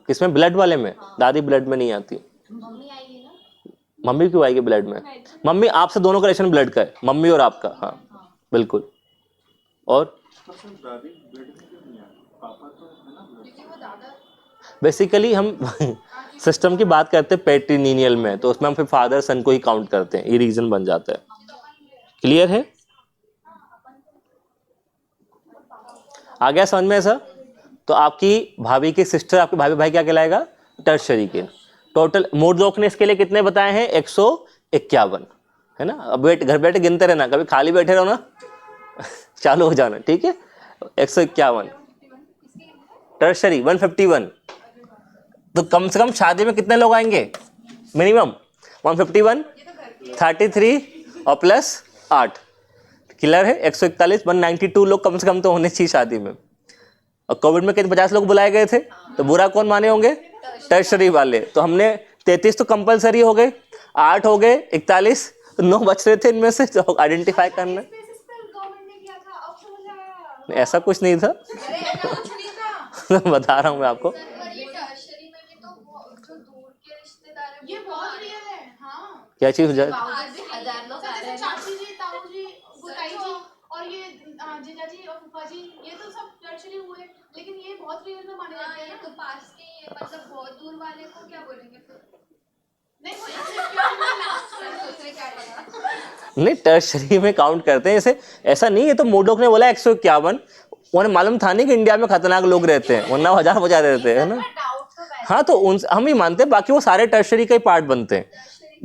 किसमें? ब्लड वाले में। दादी ब्लड में नहीं आती। मम्मी आएगी ना? मम्मी क्यों आएगी ब्लड में? मम्मी आपसे दोनों का रिलेशन ब्लड का है, मम्मी और आपका। हाँ बिल्कुल। और बेसिकली हम सिस्टम की बात करते हैं पैट्रिनीनियल में, तो उसमें हम फिर फादर सन को ही काउंट करते हैं, ये रीजन बन जाता है। क्लियर है? आ गया समझ में ऐसा? तो आपकी भाभी की सिस्टर, आपके भाभी भाई क्या कहलाएगा? टर्शरी के। टोटल मोड दोख ने इसके लिए कितने बताए हैं? 151 है ना। अब घर बैठे गिनते रहना, कभी खाली बैठे रहो ना चालू हो जाना, ठीक है। 151 टर्शरी 151। तो कम से कम शादी में कितने लोग आएंगे? मिनिमम 151, 33 और प्लस 8। क्लियर है? 141, 192 लोग कम से कम तो होने चाहिए शादी में। और कोविड में कितने 50 लोग बुलाए गए थे, तो बुरा कौन माने होंगे? टर्शरी वाले। तो हमने 33 तो कंपलसरी हो गए, 8 हो गए, 41, 9 बच रहे थे इनमें से, तो आइडेंटिफाई करना। ऐसा कुछ नहीं था बता रहा हूँ मैं आपको। टर्शरी में भी तो जो दूर के रिश्तेदार हैं ये बहुत रियल है। हाँ, क्या चीज हो जाए? 1000 लोग आ रहे हैं। चाची जी, ताऊ जी, बुताई जी और ये जीजा जी और फूफा जी, ये तो सब टर्शरी हुए, लेकिन ये बहुत रियल में माने जाते हैं ना। तो पास के मतलब बहुत दूर वाले को क्या बोलेंगे फिर? नहीं वो इससे क्या पता। नहीं, टर्शरी में काउंट करते हैं ऐसे। ऐसा नहीं है, तो मोडोक ने बोला 151, उन्हें मालूम था नहीं कि इंडिया में खतरनाक लोग रहते हैं, वरना 1000 बजा देते हैं ना। हाँ, तो उन हम ही मानते हैं, बाकी वो सारे टर्शरी का ही पार्ट बनते हैं।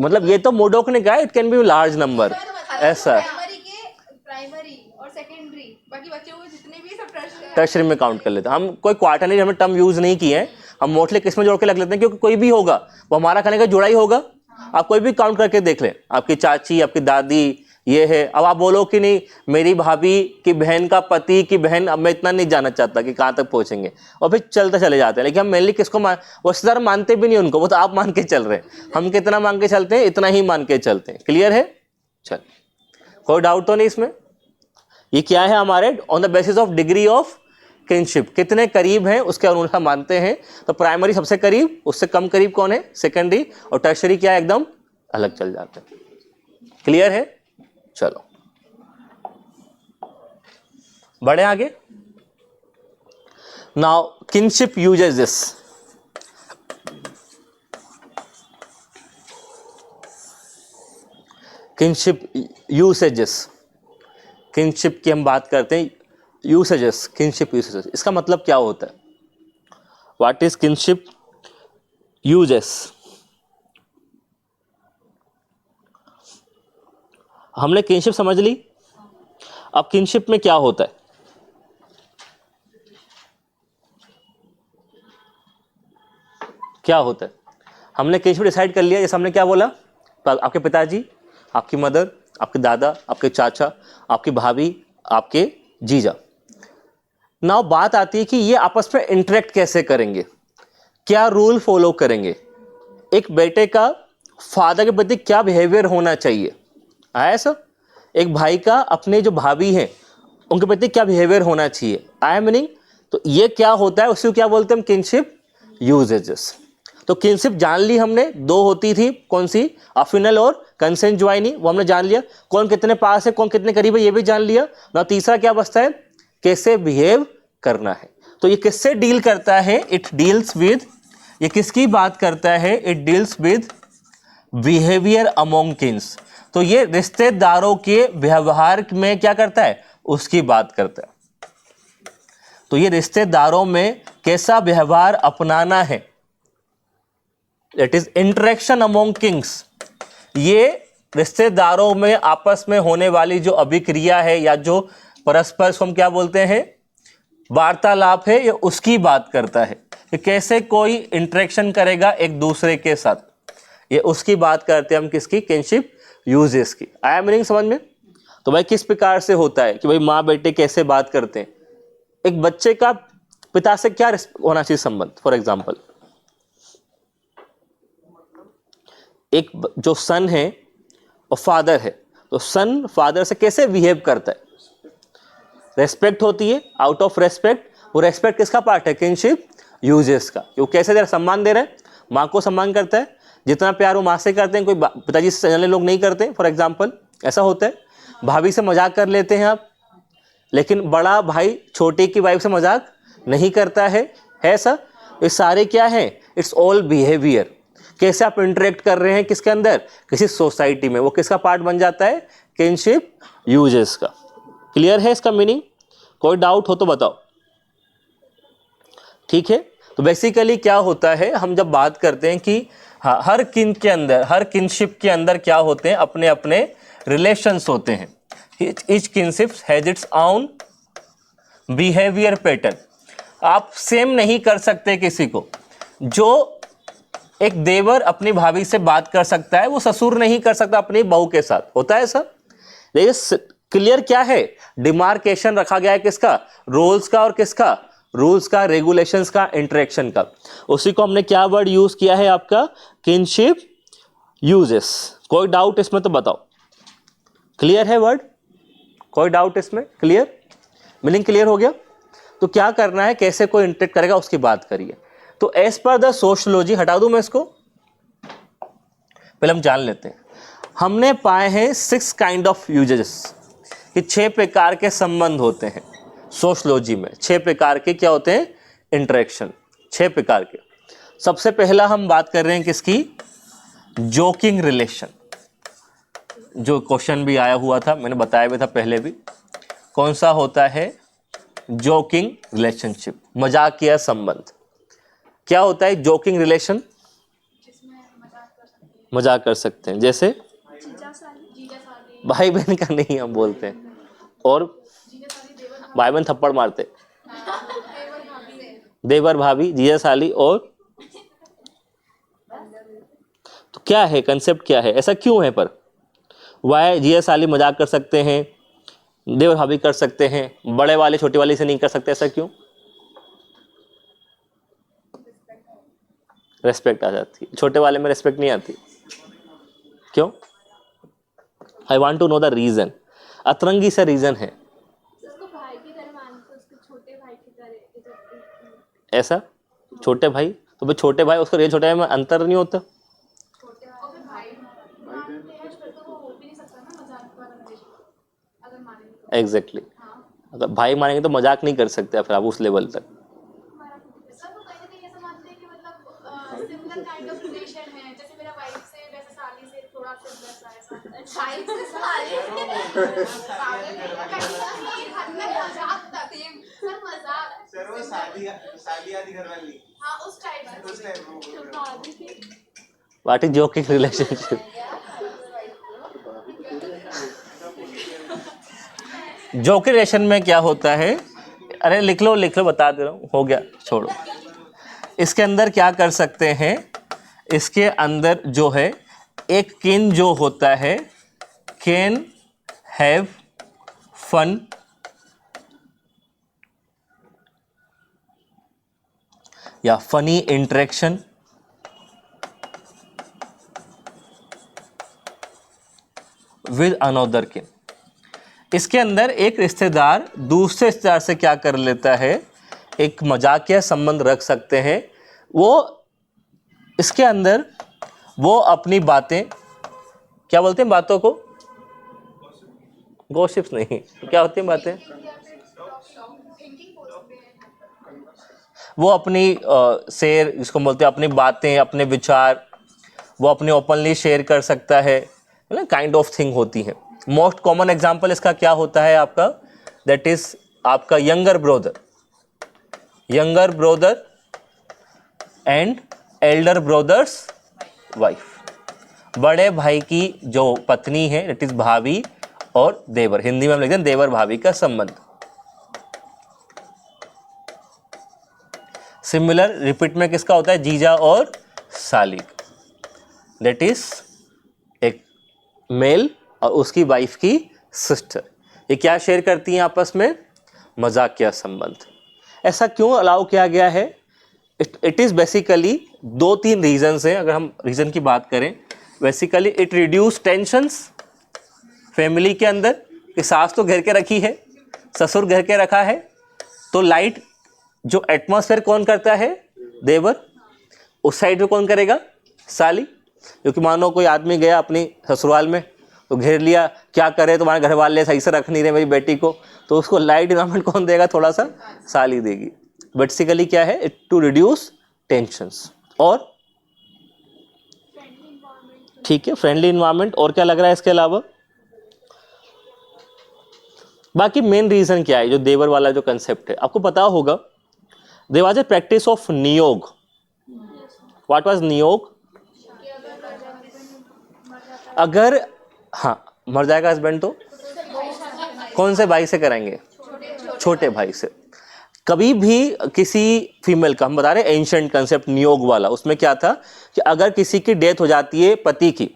मतलब ये तो मोडोक ने कहा it can be large number, ऐसा प्राइमरी और सेकेंडरी, बाकी बच्चे हुए जितने भी सब टर्शरी टर्शरी में काउंट कर लेते हैं। हम कोई क्वार्टरली हमने टर्म यूज नहीं किए हैं, हम मोस्टली किस में जोड़ के लग लेते हैं, क्योंकि कोई भी होगा वो हमारा खाने का जुड़ा ही होगा, आप कोई भी काउंट करके देख लें, आपकी चाची, आपकी दादी, ये है। अब आप बोलो कि नहीं मेरी भाभी की बहन का पति की बहन, अब मैं इतना नहीं जानना चाहता कि कहाँ तक पहुँचेंगे, और फिर चलते चले जाते हैं। लेकिन हम मेनली किसको वो रिश्तेदार मानते भी नहीं उनको, वो तो आप मान के चल रहे हैं। हम कितना मान के चलते हैं, इतना ही मान के चलते हैं। क्लियर है? चल, कोई डाउट तो नहीं इसमें? ये क्या है हमारे on the basis of degree of kinship, कितने करीब हैं उसके अनुसार मानते हैं। तो प्राइमरी सबसे करीब, उससे कम करीब कौन है? सेकेंडरी, और टर्शरी क्या है? एकदम अलग चल जाते हैं। क्लियर है? चलो बढ़े आगे। Now kinship uses, kinship usages, kinship की हम बात करते हैं। यूसेजेस, किनशिप यूसेजेस, इसका मतलब क्या होता है? What is kinship uses? हमने किनशिप समझ ली। अब किनशिप में क्या होता है? क्या होता है? हमने किनशिप डिसाइड कर लिया। जैसे हमने क्या बोला, आपके पिताजी, आपकी मदर, आपके दादा, आपके चाचा, आपकी भाभी, आपके जीजा। नाउ बात आती है कि ये आपस में इंटरेक्ट कैसे करेंगे, क्या रूल फॉलो करेंगे, एक बेटे का फादर के प्रति क्या बिहेवियर होना चाहिए। आया सर? एक भाई का अपने जो भाभी हैं उनके प्रति क्या बिहेवियर होना चाहिए। आया मीनिंग? तो ये क्या होता है, उसको क्या बोलते हैं हम? Kinship usages. तो किनशिप जान ली हमने, दो होती थी, कौन सी? अफिनल और कंसेंजुआइनी, वो हमने जान लिया। कौन कितने पास है, कौन कितने करीब है, ये भी जान लिया ना। तीसरा क्या बचता है? कैसे बिहेव करना है। तो ये किससे डील करता है? इट डील्स विद, ये किसकी बात करता है? It deals with behaviour among Keynes. तो ये रिश्तेदारों के व्यवहार में क्या करता है? उसकी बात करता है। तो ये रिश्तेदारों में कैसा व्यवहार अपनाना है, it is interaction among Kings. ये रिश्तेदारों में आपस में होने वाली जो अभिक्रिया है या जो परस्पर हम क्या बोलते हैं, वार्तालाप है, ये उसकी बात करता है कि कैसे कोई इंटरेक्शन करेगा एक दूसरे के साथ। ये उसकी बात करते हैं हम, किसकी? किनशिप यूजेस की। आया मीनिंग समझ में? तो भाई किस प्रकार से होता है कि भाई माँ बेटे कैसे बात करते हैं, एक बच्चे का पिता से क्या होना चाहिए संबंध। फॉर एग्जाम्पल, एक जो सन है और फादर है, तो सन फादर से कैसे बिहेव करता है? रेस्पेक्ट होती है, आउट ऑफ रेस्पेक्ट। वो रेस्पेक्ट किसका पार्ट है? किनशिप यूजेस का। वो कैसे दे रहा? सम्मान दे रहा है, माँ को सम्मान करता है। जितना प्यार वो माँ से करते हैं, कोई पिताजी से चलने लोग नहीं करते। फॉर एग्जाम्पल ऐसा होता है। भाभी से मजाक कर लेते हैं आप, लेकिन बड़ा भाई छोटे की वाइफ से मजाक नहीं करता है ऐसा। ये सारे क्या है? It's all behaviour. कैसे आप इंटरेक्ट कर रहे हैं, किसके अंदर? किसी सोसाइटी में। वो किसका पार्ट बन जाता है? किनशिप यूजेस का। क्लियर है इसका मीनिंग? कोई डाउट हो तो बताओ। ठीक है, तो बेसिकली क्या होता है, हम जब बात करते हैं कि हाँ, हर किन के अंदर, हर किनशिप के अंदर क्या होते हैं? अपने अपने रिलेशंस होते हैं। Each kinship has its own behaviour pattern. आप सेम नहीं कर सकते किसी को। जो एक देवर अपनी भाभी से बात कर सकता है, वो ससुर नहीं कर सकता अपनी बहू के साथ। होता है सर? देखिए क्लियर क्या है, डिमार्केशन रखा गया है किसका? रोल्स का और किसका? रूल्स का, रेगुलेशंस का, इंटरेक्शन का। उसी को हमने क्या वर्ड यूज किया है आपका? Kinship uses. कोई डाउट इसमें तो बताओ। क्लियर है वर्ड? कोई डाउट इसमें? क्लियर? मीनिंग क्लियर हो गया? तो क्या करना है, कैसे कोई इंटरेक्ट करेगा उसकी बात करिए। तो एज पर द सोशियोलॉजी, हटा दूं मैं इसको, पहले हम जान लेते हैं। हमने पाए हैं 6 काइंड ऑफ यूजेस, कि 6 प्रकार के संबंध होते हैं सोशियोलॉजी में। 6 प्रकार के क्या होते हैं? इंटरेक्शन। 6 प्रकार के। सबसे पहला हम बात कर रहे हैं किसकी? Joking relation. जो क्वेश्चन भी आया हुआ था, मैंने बताया भी था पहले भी। कौन सा होता है? जोकिंग रिलेशनशिप, मजाकिया संबंध। क्या होता है जोकिंग रिलेशन? मजाक कर सकते हैं। जैसे भाई बहन का नहीं हम बोलते हैं, और भाई बहन थप्पड़ मारते, देवर भाभी, जीजा साली। और तो क्या है कंसेप्ट, क्या है, ऐसा क्यों है? पर वाई जीजा साली मजाक कर सकते हैं, देवर भाभी कर सकते हैं, बड़े वाले छोटे वाले से नहीं कर सकते, ऐसा क्यों? रेस्पेक्ट आ जाती है, छोटे वाले में रेस्पेक्ट नहीं आती, क्यों? I want to know the reason. अतरंगी सा रीजन है उसको भाई की तरह मानते, उसको छोटे भाई की तरह। ऐसा। छोटे भाई तो भाई छोटे भाई उसको रियल छोटे भाई में अंतर नहीं होता? छोटे और फिर भाई मानते हैं फिर तो वो हो भी नहीं सकता ना मजाक वाला रिलेशन अगर मानेंगे तो। एग्जैक्टली अगर भाई मानेंगे तो मजाक नहीं कर सकते फिर आप उस लेवल तक। सब कहीं ना कहीं ऐसा मानते हैं कि मतलब सिमिलर काइंड ऑफ रिलेशन है, जैसे मेरा वाइफ से वैसे साली से थोड़ा सिमिलर सा ऐसा। वाइफ से साली मजाक तक सर मजाक। सर वो शादी आदि घरवाली हाँ उस टाइप उस time what is joking relationship? Joking relation में क्या होता है? अरे लिख लो बता दे रहा हूँ, हो गया छोड़ो। इसके अंदर क्या कर सकते हैं? इसके अंदर जो है एक कैन जो होता है, कैन हैव फन या funny interaction with another can. इसके अंदर एक रिश्तेदार दूसरे रिश्तेदार से क्या कर लेता है? एक मजाकिया संबंध रख सकते हैं। वो इसके अंदर वो अपनी बातें, क्या बोलते हैं बातों को? गॉसिप्स नहीं, क्या होती हैं बातें? वो अपनी शेयर, जिसको बोलते हैं अपनी बातें, अपने विचार, वो अपने ओपनली शेयर कर सकता है, मतलब काइंड ऑफ थिंग होती है। मोस्ट कॉमन एग्जाम्पल इसका क्या होता है आपका? दैट इज आपका younger brother and Elder brother's wife. बड़े भाई की जो पत्नी है दैट इज भाभी और देवर, हिंदी में हम लिखते हैं देवर भाभी का संबंध। सिमिलर रिपीट में किसका होता है? जीजा और साली। दैट इज एक मेल और उसकी वाइफ की सिस्टर, ये क्या शेयर करती हैं आपस में? मजाकिया संबंध। ऐसा क्यों अलाउ किया गया है? इट इज़ बेसिकली 2-3 रीजन्स हैं। अगर हम रीज़न की बात करें, basically it reduce tensions family के अंदर, कि सास तो घर के रखी है, ससुर घर के रखा है, तो लाइट जो एटमॉस्फेयर कौन करता है? देवर। उस साइड में कौन करेगा? साली। क्योंकि मानो कोई आदमी गया अपनी ससुराल में तो घेर लिया, क्या करे तुम्हारे घर वाले सही से रख नहीं रहे मेरी बेटी को, तो उसको लाइट इन्वायरमेंट कौन देगा? थोड़ा सा साली देगी। बेसिकली क्या है? इट टू रिड्यूस टेंशंस और ठीक है फ्रेंडली इन्वायरमेंट। और क्या लग रहा है इसके अलावा? बाकी मेन रीजन क्या है? जो देवर वाला जो कंसेप्ट है, आपको पता होगा there was a practice of niyog. What was niyog? अगर हाँ मर जाएगा हस्बैंड तो कौन से भाई से कराएंगे? छोटे भाई से। कभी भी किसी फीमेल का, हम बता रहे एंशिएंट कंसेप्ट नियोग वाला, उसमें क्या था कि अगर किसी की डेथ हो जाती है पति की,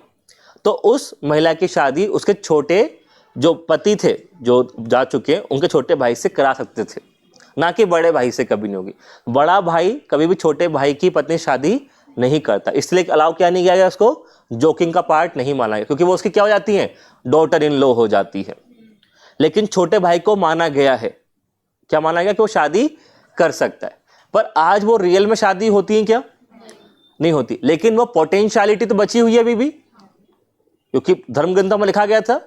तो उस महिला की शादी उसके छोटे जो पति थे जो जा चुके उनके छोटे भाई से करा सकते थे, ना कि बड़े भाई से कभी नहीं होगी। बड़ा भाई कभी भी छोटे भाई की पत्नी शादी नहीं करता, इसलिए अलाउ क्या नहीं किया गया? उसको जोकिंग का पार्ट नहीं माना गया, क्योंकि वो उसकी क्या हो जाती है? डॉटर इन लॉ हो जाती है। लेकिन छोटे भाई को माना गया है, क्या माना गया? कि वो शादी कर सकता है। पर आज वो रियल में शादी होती है क्या? नहीं होती। लेकिन वो पोटेंशियलिटी तो बची हुई है अभी भी, क्योंकि धर्म ग्रंथों में लिखा गया था,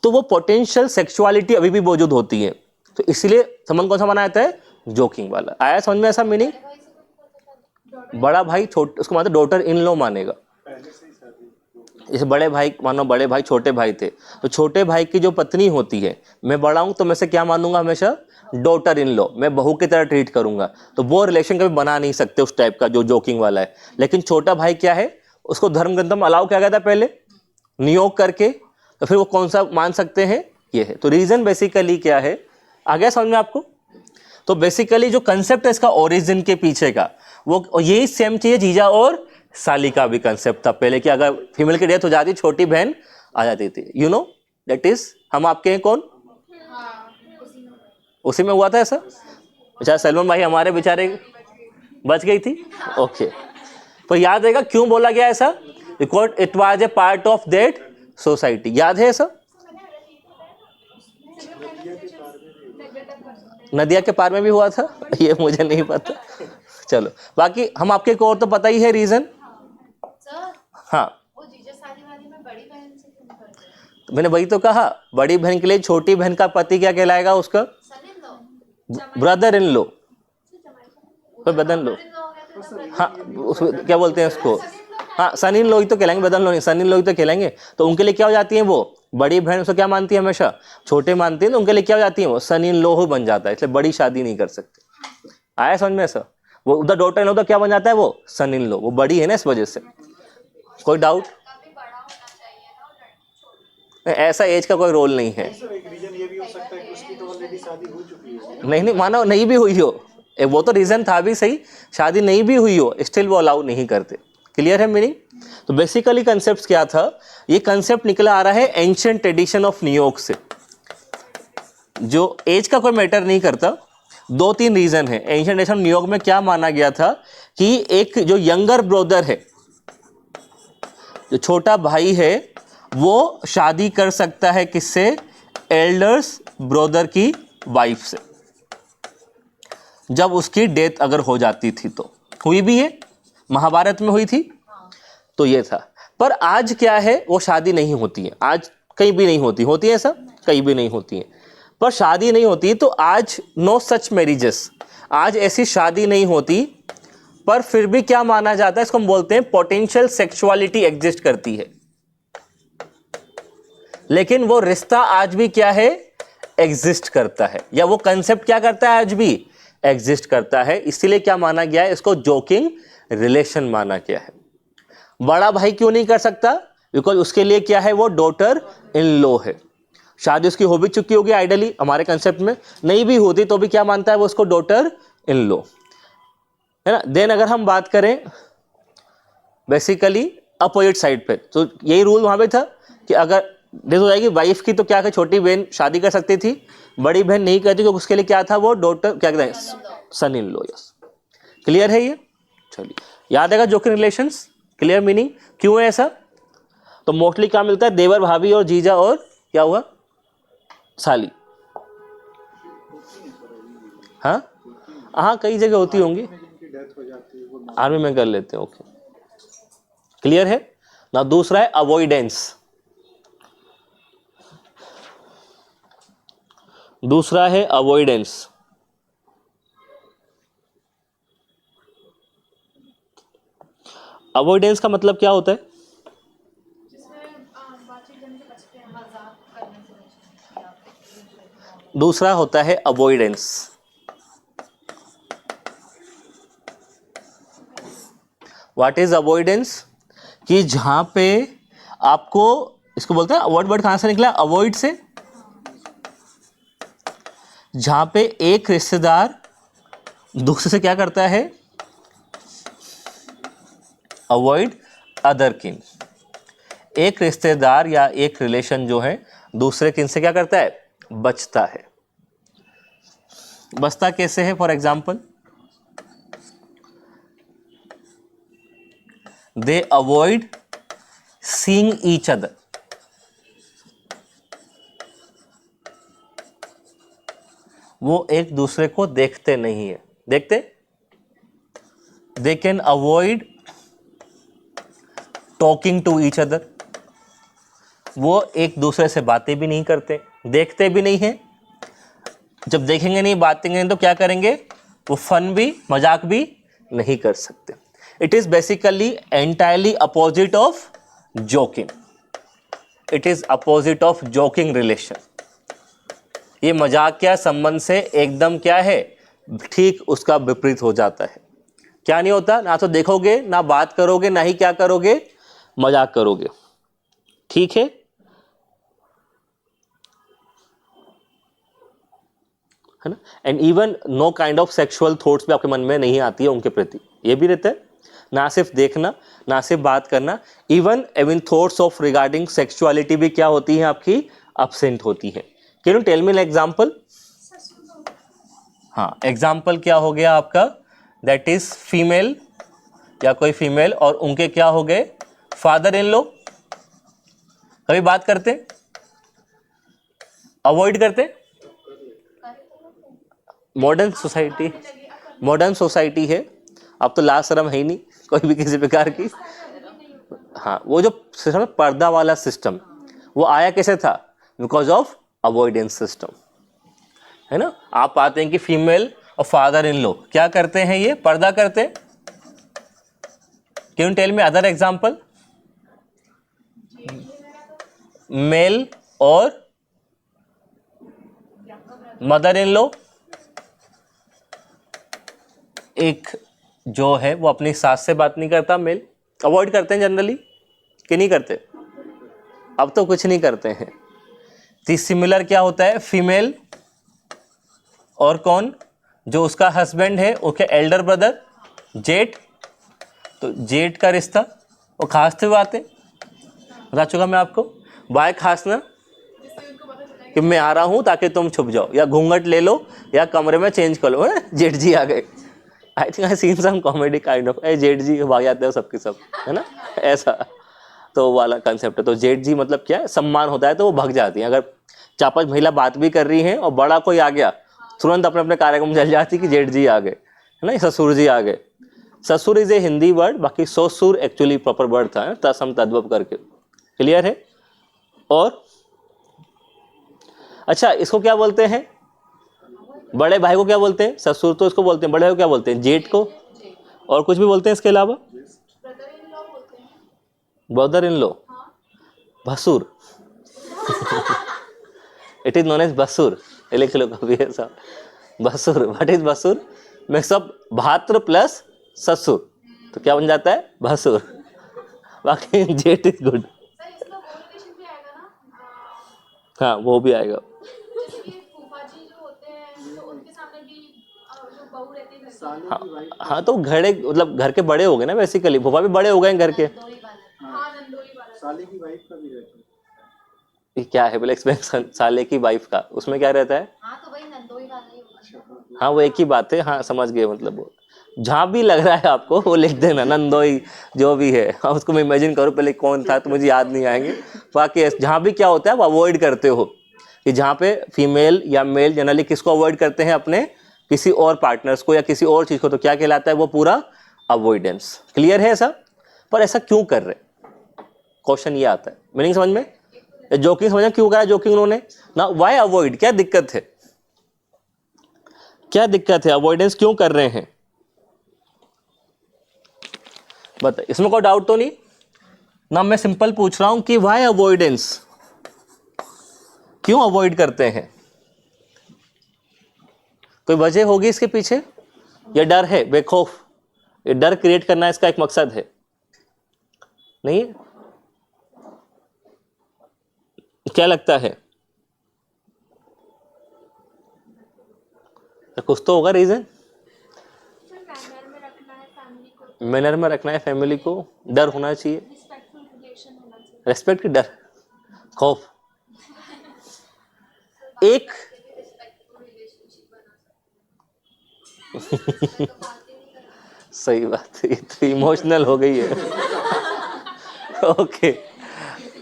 तो वो पोटेंशियल सेक्सुअलिटी अभी भी मौजूद होती है। तो इसलिए संबंध कौन सा माना जाता है? जोकिंग वाला। आया समझ में ऐसा मीनिंग? बड़ा भाई छोटे, उसको मानते डॉटर इन लॉ मानेगा। जैसे बड़े भाई, मानो बड़े भाई छोटे भाई थे, तो छोटे भाई की जो पत्नी होती है, मैं बड़ा हूं तो मैं से क्या मानूंगा? हमेशा डॉटर इन लॉ, मैं बहू की तरह ट्रीट करूंगा। तो वो रिलेशन कभी बना नहीं सकते उस टाइप का जो जोकिंग वाला है। लेकिन छोटा भाई क्या है? उसको धर्म ग्रंथ में अलाउ किया गया था पहले नियोग करके, तो फिर वो कौन सा मान सकते हैं? ये है। तो रीजन बेसिकली क्या है? आ गया समझ में आपको? तो बेसिकली जो कंसेप्ट है इसका ओरिजिन के पीछे का, वो यही सेम चाहिए जीजा और साली का भी कंसेप्ट था पहले कि अगर फीमेल की डेथ हो जाती छोटी बहन आ जाती थी, यू नो दैट इज हम आपके हैं कौन, उसी में हुआ था ऐसा। अच्छा सलमान भाई हमारे बेचारे बच गई थी, ओके। पर याद रहेगा क्यों बोला गया ऐसा, because it was a part of that society, याद है ऐसा। नदिया के पार में भी हुआ था, ये मुझे नहीं पता। चलो बाकी हम आपके को और तो पता ही है रीजन। सर हाँ वो जीजा शादी वादी में बड़ी बहन से क्यों करते हैं? तो मैंने वही तो कहा, बड़ी बहन के लिए छोटी बहन का पति क्या कहलाएगा, उसका son in law, brother in law, brother in law. In law हो गया तो brother- हाँ उसमें क्या बोलते हैं उसको, हाँ सन इन लो ही तो कहलाएंगे, ब्रदर इन लो नहीं, सन इन लो ही तो कहलाएंगे। तो उनके लिए क्या हो जाती है वो, बड़ी बहन उसको क्या मानती है, हमेशा छोटे मानती है, तो उनके लिए क्या हो जाती है वो सन इन लो हो बन जाता है, इसलिए बड़ी शादी नहीं कर सकते। आया समझ में ऐसा, वो उधर डॉटर इन लो तो क्या बन जाता है वो सन इन लो, वो बड़ी है ना इस वजह से। कोई डाउट, काफी बड़ा होना चाहिए ना, और लड़की छोटी। ऐसा एज का कोई रोल नहीं है। सर एक रीजन ये भी हो सकता है कि उसकी तो ऑलरेडी शादी हो चुकी है। नहीं मानो नहीं भी हुई हो, वो तो रीजन था भी सही, शादी नहीं भी हुई हो स्टिल वो अलाउ नहीं करते। क्लियर है मीनिंग। तो बेसिकली कंसेप्ट क्या था, ये कंसेप्ट निकला आ रहा है एंशिएंट ट्रेडिशन ऑफ न्यूयॉर्क से। जो एज का कोई मैटर नहीं करता, 2-3 रीजन है। एंशिएंट ट्रेडिशन न्यूयॉर्क में क्या माना गया था कि एक जो यंगर ब्रदर है, जो छोटा भाई है, वो शादी कर सकता है किससे, एल्डर्स ब्रदर की वाइफ से, जब उसकी डेथ अगर हो जाती थी। तो हुई भी है, महाभारत में हुई थी। तो ये था। पर आज क्या है, वो शादी नहीं होती है, आज कहीं भी नहीं होती, होती है ऐसा कहीं भी नहीं होती है। पर शादी नहीं होती तो आज नो सच मैरिजेस, आज ऐसी शादी नहीं होती। पर फिर भी क्या माना जाता है, इसको हम बोलते हैं पोटेंशियल सेक्सुअलिटी एग्जिस्ट करती है, लेकिन वो रिश्ता आज भी क्या है, एग्जिस्ट करता है, या वो कंसेप्ट क्या करता है, आज भी एग्जिस्ट करता है। इसीलिए क्या माना गया है, इसको जोकिंग रिलेशन माना गया है। बड़ा भाई क्यों नहीं कर सकता, बिकॉज उसके लिए क्या है, वो डॉटर इन लॉ है। शादी उसकी हो भी चुकी होगी आइडली, हमारे कंसेप्ट में नहीं भी होती तो भी क्या मानता है वो, उसको डॉटर इन लॉ है ना। देन अगर हम बात करें बेसिकली अपोजिट साइड पे, तो यही रूल वहां पे था कि अगर डेथ हो जाएगी वाइफ की तो क्या है, छोटी बहन शादी कर सकती थी, बड़ी बहन नहीं करती, क्योंकि उसके लिए क्या था, वो डॉटर क्या कहते हैं, सन इन लॉ। यस क्लियर है ये। चलिए याद आएगा जोकिंग रिलेशंस, क्लियर मीनिंग क्यों है ऐसा। तो मोस्टली क्या मिलता है, देवर भाभी और जीजा और क्या हुआ, साली। हाँ कई जगह होती होंगी, जिनकी डेथ हो जाती है वो आर्मी में कर लेते हैं। ओके क्लियर है ना। दूसरा है अवॉइडेंस, दूसरा है अवॉइडेंस। अवॉइडेंस का मतलब क्या होता है, जिसमें बातचीत करने से बचते हैं। मजाक करने से बचना या फिर दूसरा होता है अवॉइडेंस। व्हाट इज अवॉइडेंस, कि जहां पे आपको, इसको बोलते हैं अवॉइड, वर्ड कहां से निकला, अवॉइड से, जहां पे एक रिश्तेदार दूसरे से क्या करता है, अवॉइड अदर किन। एक रिश्तेदार या एक रिलेशन जो है दूसरे किन से क्या करता है, बचता है। बचता कैसे है, for example they avoid seeing each other, वो एक दूसरे को देखते नहीं है, देखते, they can avoid talking to each other, वो एक दूसरे से बातें भी नहीं करते, देखते भी नहीं है। जब देखेंगे नहीं, बातें नहीं, तो क्या करेंगे, वो फन भी, मजाक भी नहीं कर सकते। It is basically entirely opposite of joking, it is opposite of joking relation. ये मजाक क्या संबंध से एकदम क्या है, ठीक उसका विपरीत हो जाता है। क्या नहीं होता, ना तो देखोगे, ना बात करोगे, ना ही क्या करोगे, मजाक करोगे। ठीक है ना। And even know kind of sexual thoughts भी आपके मन में नहीं आती है उनके प्रति, ये भी रहता है। ना सिर्फ देखना, ना सिर्फ बात करना, even thoughts of regarding sexuality भी क्या होती है आपकी, absent होती है. Can you tell me an example? हाँ, एग्जाम्पल क्या हो गया आपका, दैट इज फीमेल या कोई फीमेल और उनके क्या हो गए, फादर इन लॉ. कभी बात करते, अवॉइड करते? मॉडर्न सोसाइटी है, अब तो लाज शर्म है ही नहीं कोई भी किसी प्रकार की. हाँ, वो जो सिस्टम पर्दा वाला सिस्टम वो आया कैसे था, बिकॉज ऑफ अवॉइडेंस सिस्टम, है ना. आप पाते हैं कि फीमेल और फादर इन लॉ क्या करते हैं, ये पर्दा करते हैं. Can you tell me other example? Male और मदर इन लॉ, एक जो है वो अपनी सास से बात नहीं करता, मेल अवॉइड करते हैं जनरली कि नहीं करते, अब तो कुछ नहीं करते हैं. तो सिमिलर क्या होता है, फीमेल और कौन, जो उसका हस्बैंड है, उसके एल्डर ब्रदर, जेठ, तो जेठ का रिश्ता वो खासते हुए आते, बता चुका मैं आपको. बाय खासना कि मैं आ रहा हूँ ताकि तुम छुप जाओ, या घूंघट ले लो या कमरे में चेंज कर लो, जेठ जी आ गए. I think I seen some comedy kind of, ए जेठ जी भाग जाते हो सबके सब, है ना, ऐसा तो वाला कंसेप्ट है. तो जेठ जी मतलब क्या है, सम्मान होता है तो वो भाग जाती हैं. अगर 4-5 महिला बात भी कर रही हैं और बड़ा कोई आ गया, तुरंत अपने अपने कार्यक्रम चल जाती कि जेठ जी आ गए, है ना, ससुर जी आ गए. ससुर इज ए हिंदी वर्ड, बाकी ससुर एक्चुअली प्रॉपर वर्ड था, तसम तद्भव करके. क्लियर है? और अच्छा, इसको क्या बोलते हैं, बड़े भाई को क्या बोलते हैं, ससुर तो इसको बोलते हैं, बड़े भाई को क्या बोलते हैं, जेठ को, और कुछ भी बोलते हैं इसके अलावा, ब्रदर इन लॉ, भसुर. इट इज नोन एज भसुर, लिख लो कभी ऐसा, भसुर. व्हाट इज भसुर? मिक्स ऑफ भात्र प्लस ससुर, तो क्या बन जाता है, भसुर. बाकी जेठ इज गुड. सर इसमें वो रिलेशन भी आएगा ना, हाँ, वो भी आएगा. जैसे कि फूफा जी जो होते हैं तो उनके सामने भी जो बहू रहती है घर की, साले हाँ की वाइफ, हाँ, तो घड़े मतलब घर के बड़े हो गए ना बेसिकली, भूपा भी बड़े हो गए घर के. हाँ नंदोली वाला, साले की वाइफ का भी रहता है. ये क्या है बोले, एक्सपेंशन साले की वाइफ का, उसमें क्या रहता है, हाँ तो वही नंदोई वाला ही होगा. हाँ वो एक ही बात है. हाँ समझ गए, मतलब वो जहाँ भी लग रहा है आपको वो लिख देना, नंदोई जो भी है. हाँ, उसको मैं इमेजिन करूँ पहले कौन था तो मुझे याद नहीं आएंगे. बाकी जहाँ भी क्या होता है वो अवॉइड करते हो, कि जहाँ पे फीमेल या मेल जनरली किसको अवॉइड करते हैं, अपने किसी और पार्टनर्स को या किसी और चीज़ को, तो क्या कहलाता है वो, पूरा अवॉइडेंस. क्लियर है ऐसा? पर ऐसा क्यों कर रहे, क्वेश्चन ये आता है. मीनिंग समझ में, जोकिंग समझ में, क्यों करा जोकिंग उन्होंने ना, वाई अवॉइड, क्या दिक्कत है, क्या दिक्कत है, अवॉइडेंस क्यों कर रहे हैं, बता. इसमें कोई डाउट तो नहीं ना. मैं सिंपल पूछ रहा हूं कि वाई अवॉइडेंस, क्यों अवॉइड करते हैं, कोई वजह होगी इसके पीछे, या डर है, बेखौफ, ये डर क्रिएट करना इसका एक मकसद है, नहीं है? क्या लगता है, कुछ तो होगा रीजन. मैनर में रखना है फैमिली को, मैनर में रखना है फैमिली को, डर होना चाहिए, रिस्पेक्टफुल रिलेशन होना चाहिए. रेस्पेक्ट की डर, खौफ. एक सही बात है, तो इमोशनल हो गई है. ओके,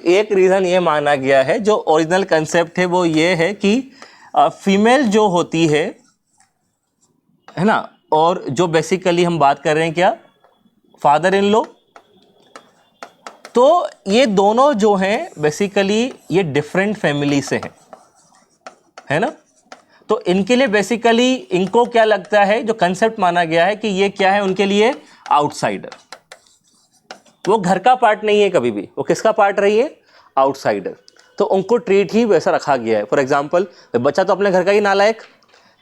एक रीजन ये माना गया है, जो ओरिजिनल कंसेप्ट है वो ये है कि फीमेल जो होती है ना, और जो बेसिकली हम बात कर रहे हैं क्या, फादर इन लॉ, तो ये दोनों जो हैं बेसिकली ये डिफरेंट फैमिली से हैं, है ना. तो इनके लिए बेसिकली इनको क्या लगता है, जो कंसेप्ट माना गया है कि ये क्या है उनके लिए, आउटसाइडर. वो घर का पार्ट नहीं है कभी भी, वो किसका पार्ट रही है, आउटसाइडर. तो उनको ट्रीट ही वैसा रखा गया है. फॉर एग्जाम्पल, बच्चा तो अपने घर का ही नालायक,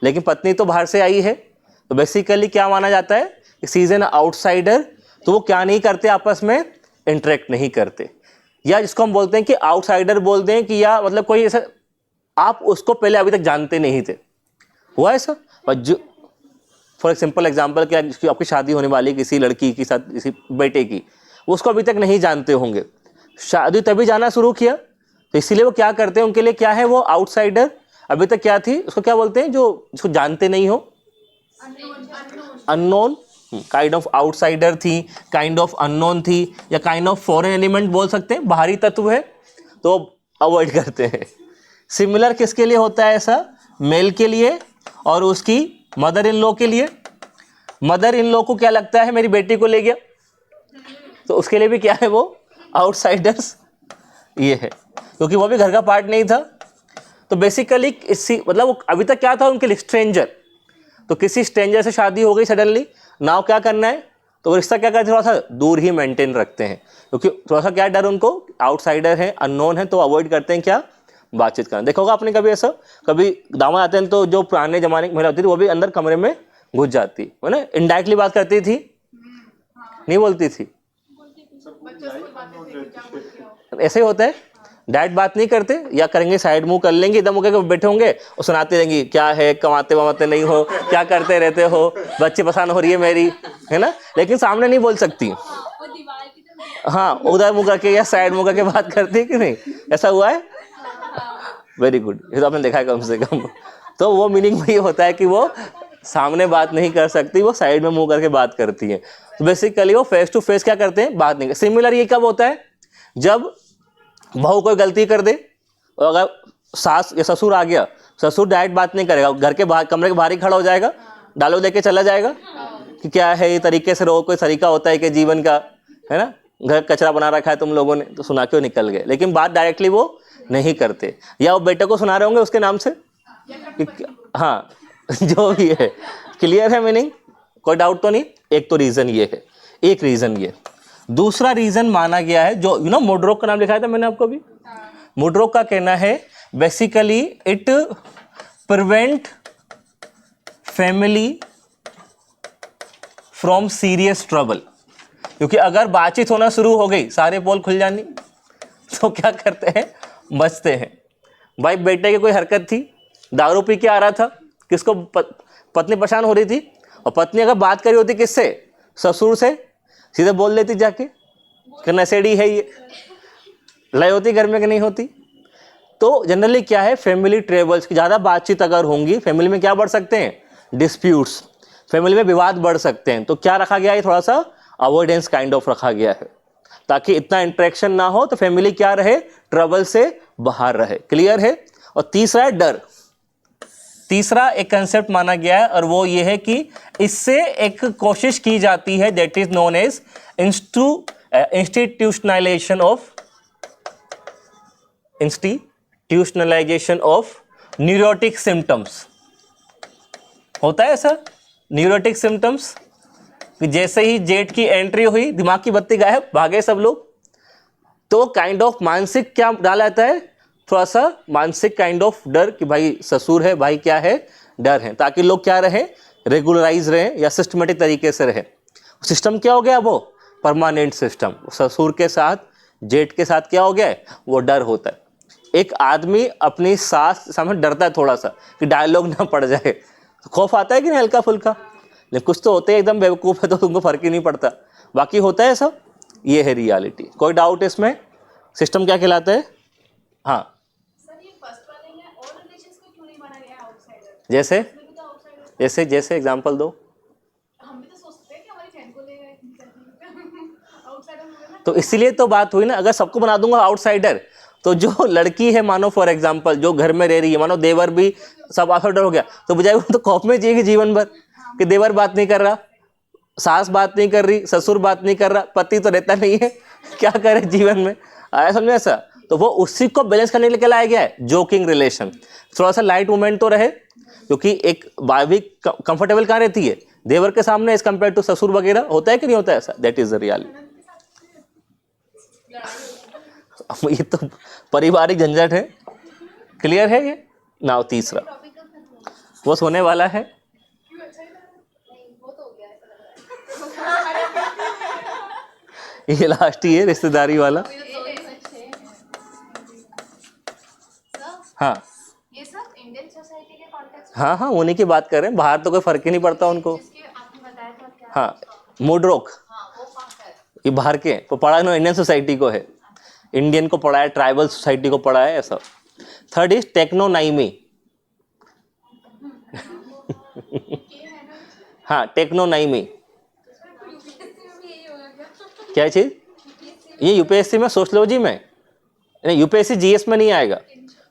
लेकिन पत्नी तो बाहर से आई है, तो बेसिकली क्या माना जाता है कि सी इज एन आउटसाइडर. तो वो क्या नहीं करते, आपस में इंटरेक्ट नहीं करते, या जिसको हम बोलते हैं कि आउटसाइडर बोल दें, कि या मतलब कोई ऐसा आप उसको पहले अभी तक जानते नहीं थे, हुआ ऐसा. और जो फॉर सिंपल एग्जाम्पल, क्या आपकी शादी होने वाली किसी लड़की के साथ, किसी बेटे की, उसको अभी तक नहीं जानते होंगे, शादी तभी जाना शुरू किया, तो इसीलिए वो क्या करते हैं, उनके लिए क्या है, वो आउटसाइडर अभी तक क्या थी, उसको क्या बोलते हैं, जो उसको जानते नहीं हो, अननोन, काइंड ऑफ आउटसाइडर थी, काइंड ऑफ अननोन थी, या काइंड ऑफ फॉरेन एलिमेंट बोल सकते हैं, बाहरी तत्व है, तो अवॉइड करते हैं। सिमिलर किसके लिए होता है ऐसा, मेल के लिए और उसकी मदर इन लॉ के लिए। मदर इन लॉ को क्या लगता है मेरी बेटी को ले गया, तो उसके लिए भी क्या है, वो आउटसाइडर्स ये है, क्योंकि वो भी घर का पार्ट नहीं था। तो बेसिकली इसी मतलब वो अभी तक क्या था उनके लिए, स्ट्रेंजर। तो किसी स्ट्रेंजर से शादी हो गई सडनली, नाउ क्या करना है, तो रिश्ता क्या करते हैं, थोड़ा सा दूर ही मेंटेन रखते हैं, क्योंकि थोड़ा सा क्या डर उनको, आउटसाइडर है, अननोन है, तो अवॉइड करते हैं क्या, बातचीत करना। देखोगा आपने कभी ऐसा, कभी दामाद आते हैं तो जो पुराने जमाने की महिला होती थी वो भी अंदर कमरे में घुस जाती है ना, इनडायरेक्टली बात करती थी, नहीं बोलती थी, ऐसे ही होता है, डायरेक्ट बात नहीं करते, या करेंगे साइड मुंह कर लेंगे, एकदम होकर बैठे होंगे और सुनाते रहेंगे क्या है, कमाते वमाते नहीं हो, क्या करते रहते हो, बच्चे परेशान हो रही है मेरी, है ना, लेकिन सामने नहीं बोल सकती। हाँ, उधर मुंह करके या साइड मुंह करके बात करती है कि नहीं, ऐसा हुआ है, वेरी गुड, ये तो आपने देखा है कम से कम। तो वो मीनिंग वही होता है कि वो सामने बात नहीं कर सकती, वो साइड में मुंह करके बात करती है। तो बेसिकली वो फेस टू फेस क्या करते हैं, बात नहीं करते। सिमिलर ये कब होता है, जब बहू कोई गलती कर दे, और अगर सास या ससुर आ गया, ससुर डायरेक्ट बात नहीं करेगा, घर के बाहर कमरे के बाहर ही खड़ा हो जाएगा, डालो देके चला जाएगा कि क्या है ये तरीके से रहो, कोई तरीका होता है कि जीवन का, है ना, घर कचरा बना रखा है तुम लोगों ने, तो सुना के निकल गए, लेकिन बात डायरेक्टली वो नहीं करते। या वो बेटे को सुना रहे होंगे उसके नाम से, हाँ जो भी है, क्लियर है मीनिंग, कोई डाउट तो नहीं। एक तो रीजन ये है, एक रीजन ये। दूसरा रीजन माना गया है, जो मोड्रोक का नाम लिखाया था मैंने आपको अभी, मोड्रोक का कहना है basically it prevent family from serious trouble, क्योंकि अगर बातचीत होना शुरू हो गई, सारे पोल खुल जानी, तो क्या करते हैं, बचते हैं। भाई बेटे की कोई हरकत थी, दारू पी के आ रहा था, किसको पत्नी परेशान हो रही थी, और पत्नी अगर बात करी होती किससे, ससुर से, सीधे बोल देती जाके कि नशेड़ी है ये, लय होती घर में कि नहीं होती। तो जनरली क्या है, फैमिली ट्रेबल्स की ज़्यादा बातचीत अगर होंगी, फैमिली में क्या बढ़ सकते हैं, डिस्प्यूट्स, फैमिली में विवाद बढ़ सकते हैं। तो क्या रखा गया है, थोड़ा सा अवॉइडेंस काइंड ऑफ रखा गया है, ताकि इतना इंटरेक्शन ना हो, तो फैमिली क्या रहे, ट्रबल से बाहर रहे। क्लियर है। और तीसरा है डर। तीसरा एक कंसेप्ट माना गया है, और वो ये है कि इससे एक कोशिश की जाती है, that is known as institutionalization of neurotic symptoms. होता है ऐसा, न्यूरोटिक सिम्टम्स, कि जैसे ही जेट की एंट्री हुई, दिमाग की बत्ती गायब, भागे सब लोग। तो काइंड ऑफ मानसिक क्या डाला जाता है, थोड़ा सा मानसिक काइंड ऑफ डर, कि भाई ससुर है, भाई क्या है, डर है, ताकि लोग क्या रहे, रेगुलराइज रहे या सिस्टमेटिक तरीके से रहे। सिस्टम क्या हो गया, वो परमानेंट सिस्टम। ससुर के साथ, जेठ के साथ क्या हो गया है, वो डर होता है। एक आदमी अपनी सास सामने डरता है थोड़ा सा, कि डायलॉग ना पड़ जाए, तो खौफ आता है कि नहीं, हल्का फुल्का। लेकिन कुछ तो होते हैं एकदम बेवकूफ़ है, तो तुमको फर्क ही नहीं पड़ता। बाकी होता है सब, ये है रियलिटी। कोई डाउट इसमें, सिस्टम क्या कहलाता है। हाँ सर ये फर्स्ट वाले में और रिलेशंस को क्यों नहीं माना गया आउटसाइडर? जैसे इसमें भी तो आउटसाइडर, जैसे एग्जांपल दो। हम भी तो सोचते हैं कि हमारी फ्रेंड को ले गए आउटसाइडर हुए ना। तो इसीलिए तो बात हुई ना, अगर सबको बना दूंगा आउटसाइडर, तो जो लड़की है, मानो फॉर एग्जांपल जो घर में रह रही है, मानो देवर भी सब आउटसाइडर हो गया, तो बजाय वो तो खौफ में जिएगी जीवन भर, कि देवर बात नहीं कर रहा, सास बात नहीं कर रही, ससुर बात नहीं कर रहा, पति तो रहता नहीं है, क्या करे जीवन में। आया समझ में ऐसा। तो वो उसी को बैलेंस करने के लिए लाया गया है, जोकिंग रिलेशन, थोड़ा सा लाइट मोमेंट तो रहे, क्योंकि एक भाभी कंफर्टेबल कहाँ रहती है, देवर के सामने, एज कम्पेयर टू ससुर वगैरह। होता है कि नहीं होता है ऐसा, दैट इज द रियलिटी। ये तो पारिवारिक झंझट है। क्लियर है ये। नाउ तीसरा वो सोने वाला है, वो तो हो गया ऐसा लग रहा है। ये लास्ट ही है, रिश्तेदारी वाला। हाँ ये सब इंडियन सोसाइटी के कॉन्टेक्स्ट हाँ हाँ, उन्हीं की बात कर रहे हैं, बाहर तो कोई फर्क ही नहीं पड़ता उनको। जिसके आपने बताया था क्या? हाँ, मुड्रोक, हाँ वो कौन सा है? ये बाहर के हैं, तो पढ़ा ना इंडियन सोसाइटी को है, इंडियन को पढ़ा है, ट्राइबल सोसाइटी को पढ़ा है, ऐसा। Third is teknonymy. हाँ, टेक्नोनाइमी क्या चीज? ये यूपीएससी में, सोशलॉजी में नहीं, यूपीएससी जीएस में नहीं आएगा,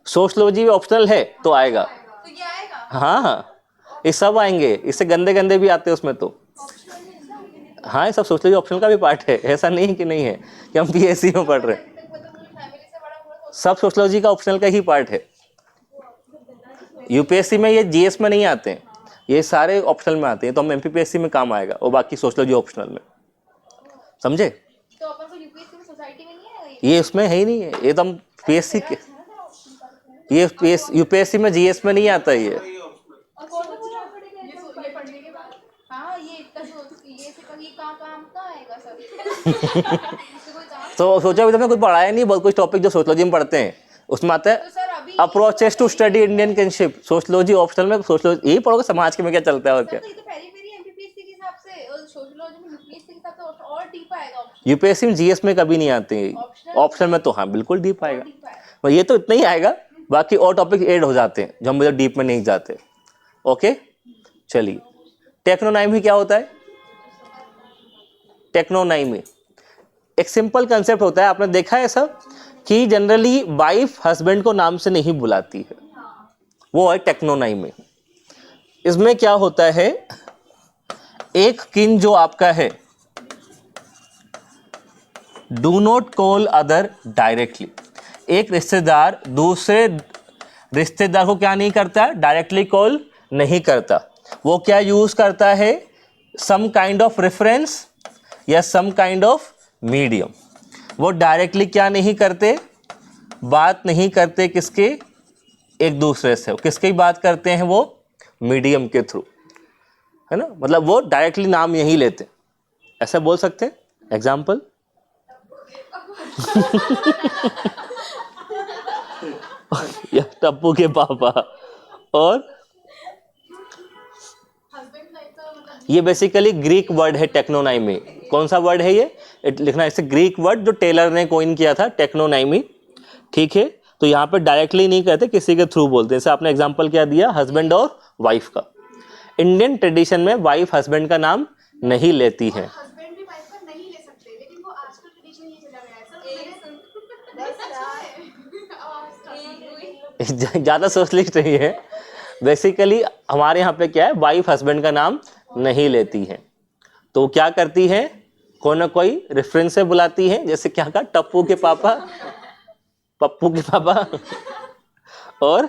सोशलॉजी में ऑप्शनल है तो आएगा। तो ये आएगा हाँ हाँ, ये सब आएंगे, इससे गंदे गंदे भी आते हैं उसमें तो। हाँ, ये सब सोशलॉजी ऑप्शनल का भी पार्ट है, ऐसा नहीं कि नहीं है कि हम पीएससी में पढ़ रहे हैं। फैमिली से बड़ा हुआ सब सोशलॉजी का ऑप्शनल का ही पार्ट है। यूपीएससी में ये जीएस में नहीं आते हैं, ये सारे ऑप्शनल में आते हैं, तो हम एमपीपीएससी में काम आएगा, और बाकी सोशलॉजी ऑप्शनल में, समझे? तो अपन को यूपीएससी में सोसाइटी में नहीं आएगा ये उसमें है ही नहीं है, ये तो हम पीएससी के, ये यूपीएससी में जीएस में नहीं आता ये। और कौन सा पूछना पड़ेगा ये पढ़ने के बाद? हाँ, ये इतना ये से ये काम कहाँ आएगा सर? इससे कोई काम तो सोचा अभी तक कुछ पढ़ाया नहीं, बहुत कुछ टॉपिक जो सोशलॉजी में पढ़ते हैं उसमें आता तो है सर अभी approaches to study Indian kinship. Sociology optional में, सोशलॉजी यही पढ़ोगे समाज के में क्या चलता है और क्या। तो ये तो पेरी एमपीपीएससी के हिसाब से और सोशियोलॉजी में यूपीएससी के हिसाब से और डीप आएगा ऑप्शन। यूपीएससी में जीएस में कभी नहीं आते हैं, ऑप्शनल में तो हाँ बिल्कुल डीप आएगा, डीप आएगा। पर ये तो इतना ही आएगा, बाकी और टॉपिक ऐड हो जाते हैं जो हम मतलब डीप में नहीं जाते। ओके, चलिए, टेक्नोनाइमी क्या होता है? टेक्नोनाइमी एक सिंपल कंसेप्ट होता है, आपने देखा है सब कि जनरली वाइफ हस्बैंड को नाम से नहीं बुलाती है, वो है टेक्नोनाइमी। इसमें क्या होता है, एक किन जो आपका है, do not call other directly. एक रिश्तेदार दूसरे रिश्तेदार को क्या नहीं करता? डायरेक्टली कॉल नहीं करता। वो क्या यूज करता है? सम काइंड ऑफ रेफरेंस या सम काइंड ऑफ मीडियम। वो डायरेक्टली क्या नहीं करते? बात नहीं करते किसके? एक दूसरे से। किसकी बात करते हैं वो? मीडियम के थ्रू, है ना। मतलब वो डायरेक्टली नाम यही लेते, ऐसा बोल सकते हैं। एग्जाम्पल या टप्पू के पापा। और हस्बैंड लाइक का मतलब ये बेसिकली ग्रीक वर्ड है टेक्नोनाइमी। कौन सा वर्ड है ये? लिखना है इसे, ग्रीक वर्ड जो टेलर ने कॉइन किया था, टेक्नोनाइमी। ठीक है, तो यहाँ पे डायरेक्टली नहीं कहते, किसी के थ्रू बोलते हैं। जैसे आपने एग्जांपल क्या दिया, हस्बैंड और वाइफ का। इंडियन ट्रेडिशन में वाइफ हस्बैंड का नाम नहीं लेती है। हस्बैंड भी वाइफ का नहीं ले सकते, लेकिन वो आजकल ट्रेडिशन ये चला गया है सर। ज़्यादा सोशलिस्ट नहीं है। बेसिकली हमारे यहाँ पे क्या है, वाइफ हस्बैंड का नाम नहीं लेती है, तो क्या करती है, कोई ना कोई रेफरेंस से बुलाती है। जैसे क्या कहा, टप्पू के पापा, पप्पू के पापा, और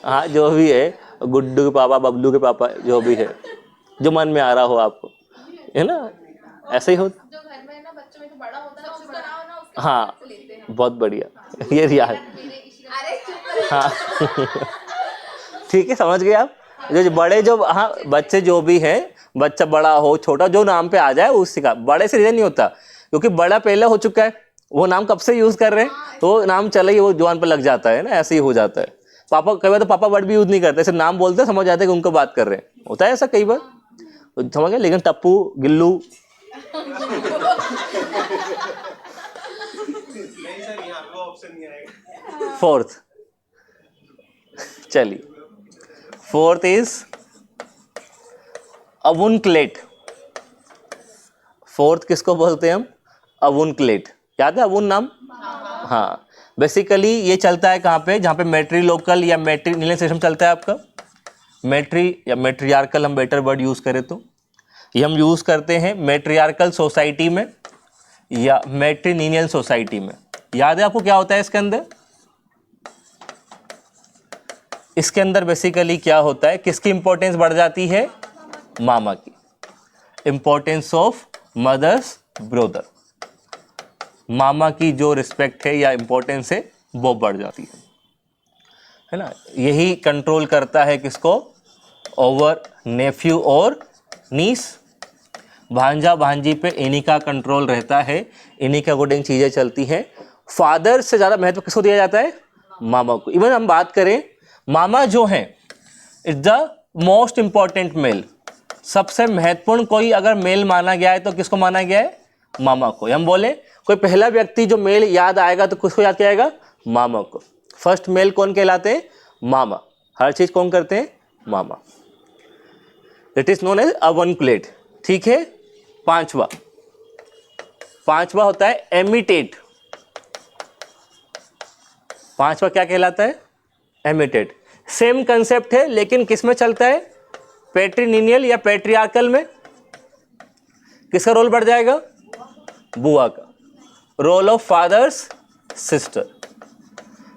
हाँ जो भी है, गुड्डू के पापा, बबलू के पापा, जो भी है, जो मन में आ रहा हो आपको, है ना, ऐसे ही होता। जो घर में ना बच्चों में जो बड़ा होता है ना, उसका नाम ना उसके हाँ, हिसाब से लेते हैं। बहुत बढ़िया, ये रियाज। अरे चुप रहो। हाँ ठीक है, समझ गए आप। जो बड़े, जो हाँ बच्चे जो भी हैं, बच्चा बड़ा हो छोटा, जो नाम पे आ जाए उसी का। बड़े से रीजन नहीं होता, क्योंकि बड़ा पहले हो चुका है, वो नाम कब से यूज कर रहे हैं, तो नाम चले ही, वो जवान पे लग जाता है ना, ऐसे ही हो जाता है। पापा कई बार तो पापा वर्ड भी यूज नहीं करते, ऐसे नाम बोलते समझ जाते कि उनको बात कर रहे हैं, होता है ऐसा कई बार, तो समझ गए। लेकिन टप्पू, गिल्लू, नहीं सर, यहाँ पे ऑप्शन नहीं आएगा। फोर्थ, चलिए, फोर्थ इज अवुनक्लेट। फोर्थ किसको बोलते हैं हम? अवुनक्लेट। याद है अवुन नाम? हाँ, बेसिकली ये चलता है कहाँ पे, जहाँ पे मैट्रिलोकल या मैट्रिलिनियल सिस्टम चलता है आपका। मैट्री या मैट्रियार्कल, हम बेटर वर्ड यूज करें तो ये हम यूज करते हैं मैट्रियार्कल सोसाइटी में या मैट्रिलिनियल सोसाइटी में। याद है आपको क्या होता है इसके अंदर? इसके अंदर बेसिकली क्या होता है, किसकी इंपॉर्टेंस बढ़ जाती है? मामा की। इंपॉर्टेंस ऑफ मदर्स ब्रदर, मामा की जो रिस्पेक्ट है या इंपॉर्टेंस है वो बढ़ जाती है ना। यही कंट्रोल करता है किसको? ओवर नेफ्यू और नीस। भांजा भांजी पे इन्हीं का कंट्रोल रहता है, इन्हीं के अकॉर्डिंग चीज़ें चलती हैं। फादर से ज़्यादा महत्व किसको दिया जाता है? मामा को। इवन हम बात करें, मामा जो हैं is the most important male. सबसे महत्वपूर्ण कोई अगर मेल माना गया है तो किसको माना गया है? मामा को। हम बोले कोई पहला व्यक्ति जो मेल याद आएगा तो किसको याद किया जाएगा? मामा को। फर्स्ट मेल कौन कहलाते हैं? मामा। हर चीज कौन करते हैं? मामा। It is known as avunculate. ठीक है। पांचवा होता है एमिटेट। पांचवा क्या कहलाता है? एमिटेट। सेम कंसेप्ट है लेकिन किस में चलता है? पैट्रिनिनियल या पैट्रियार्कल में। किसका रोल बढ़ जाएगा? बुआ का। Role of father's sister.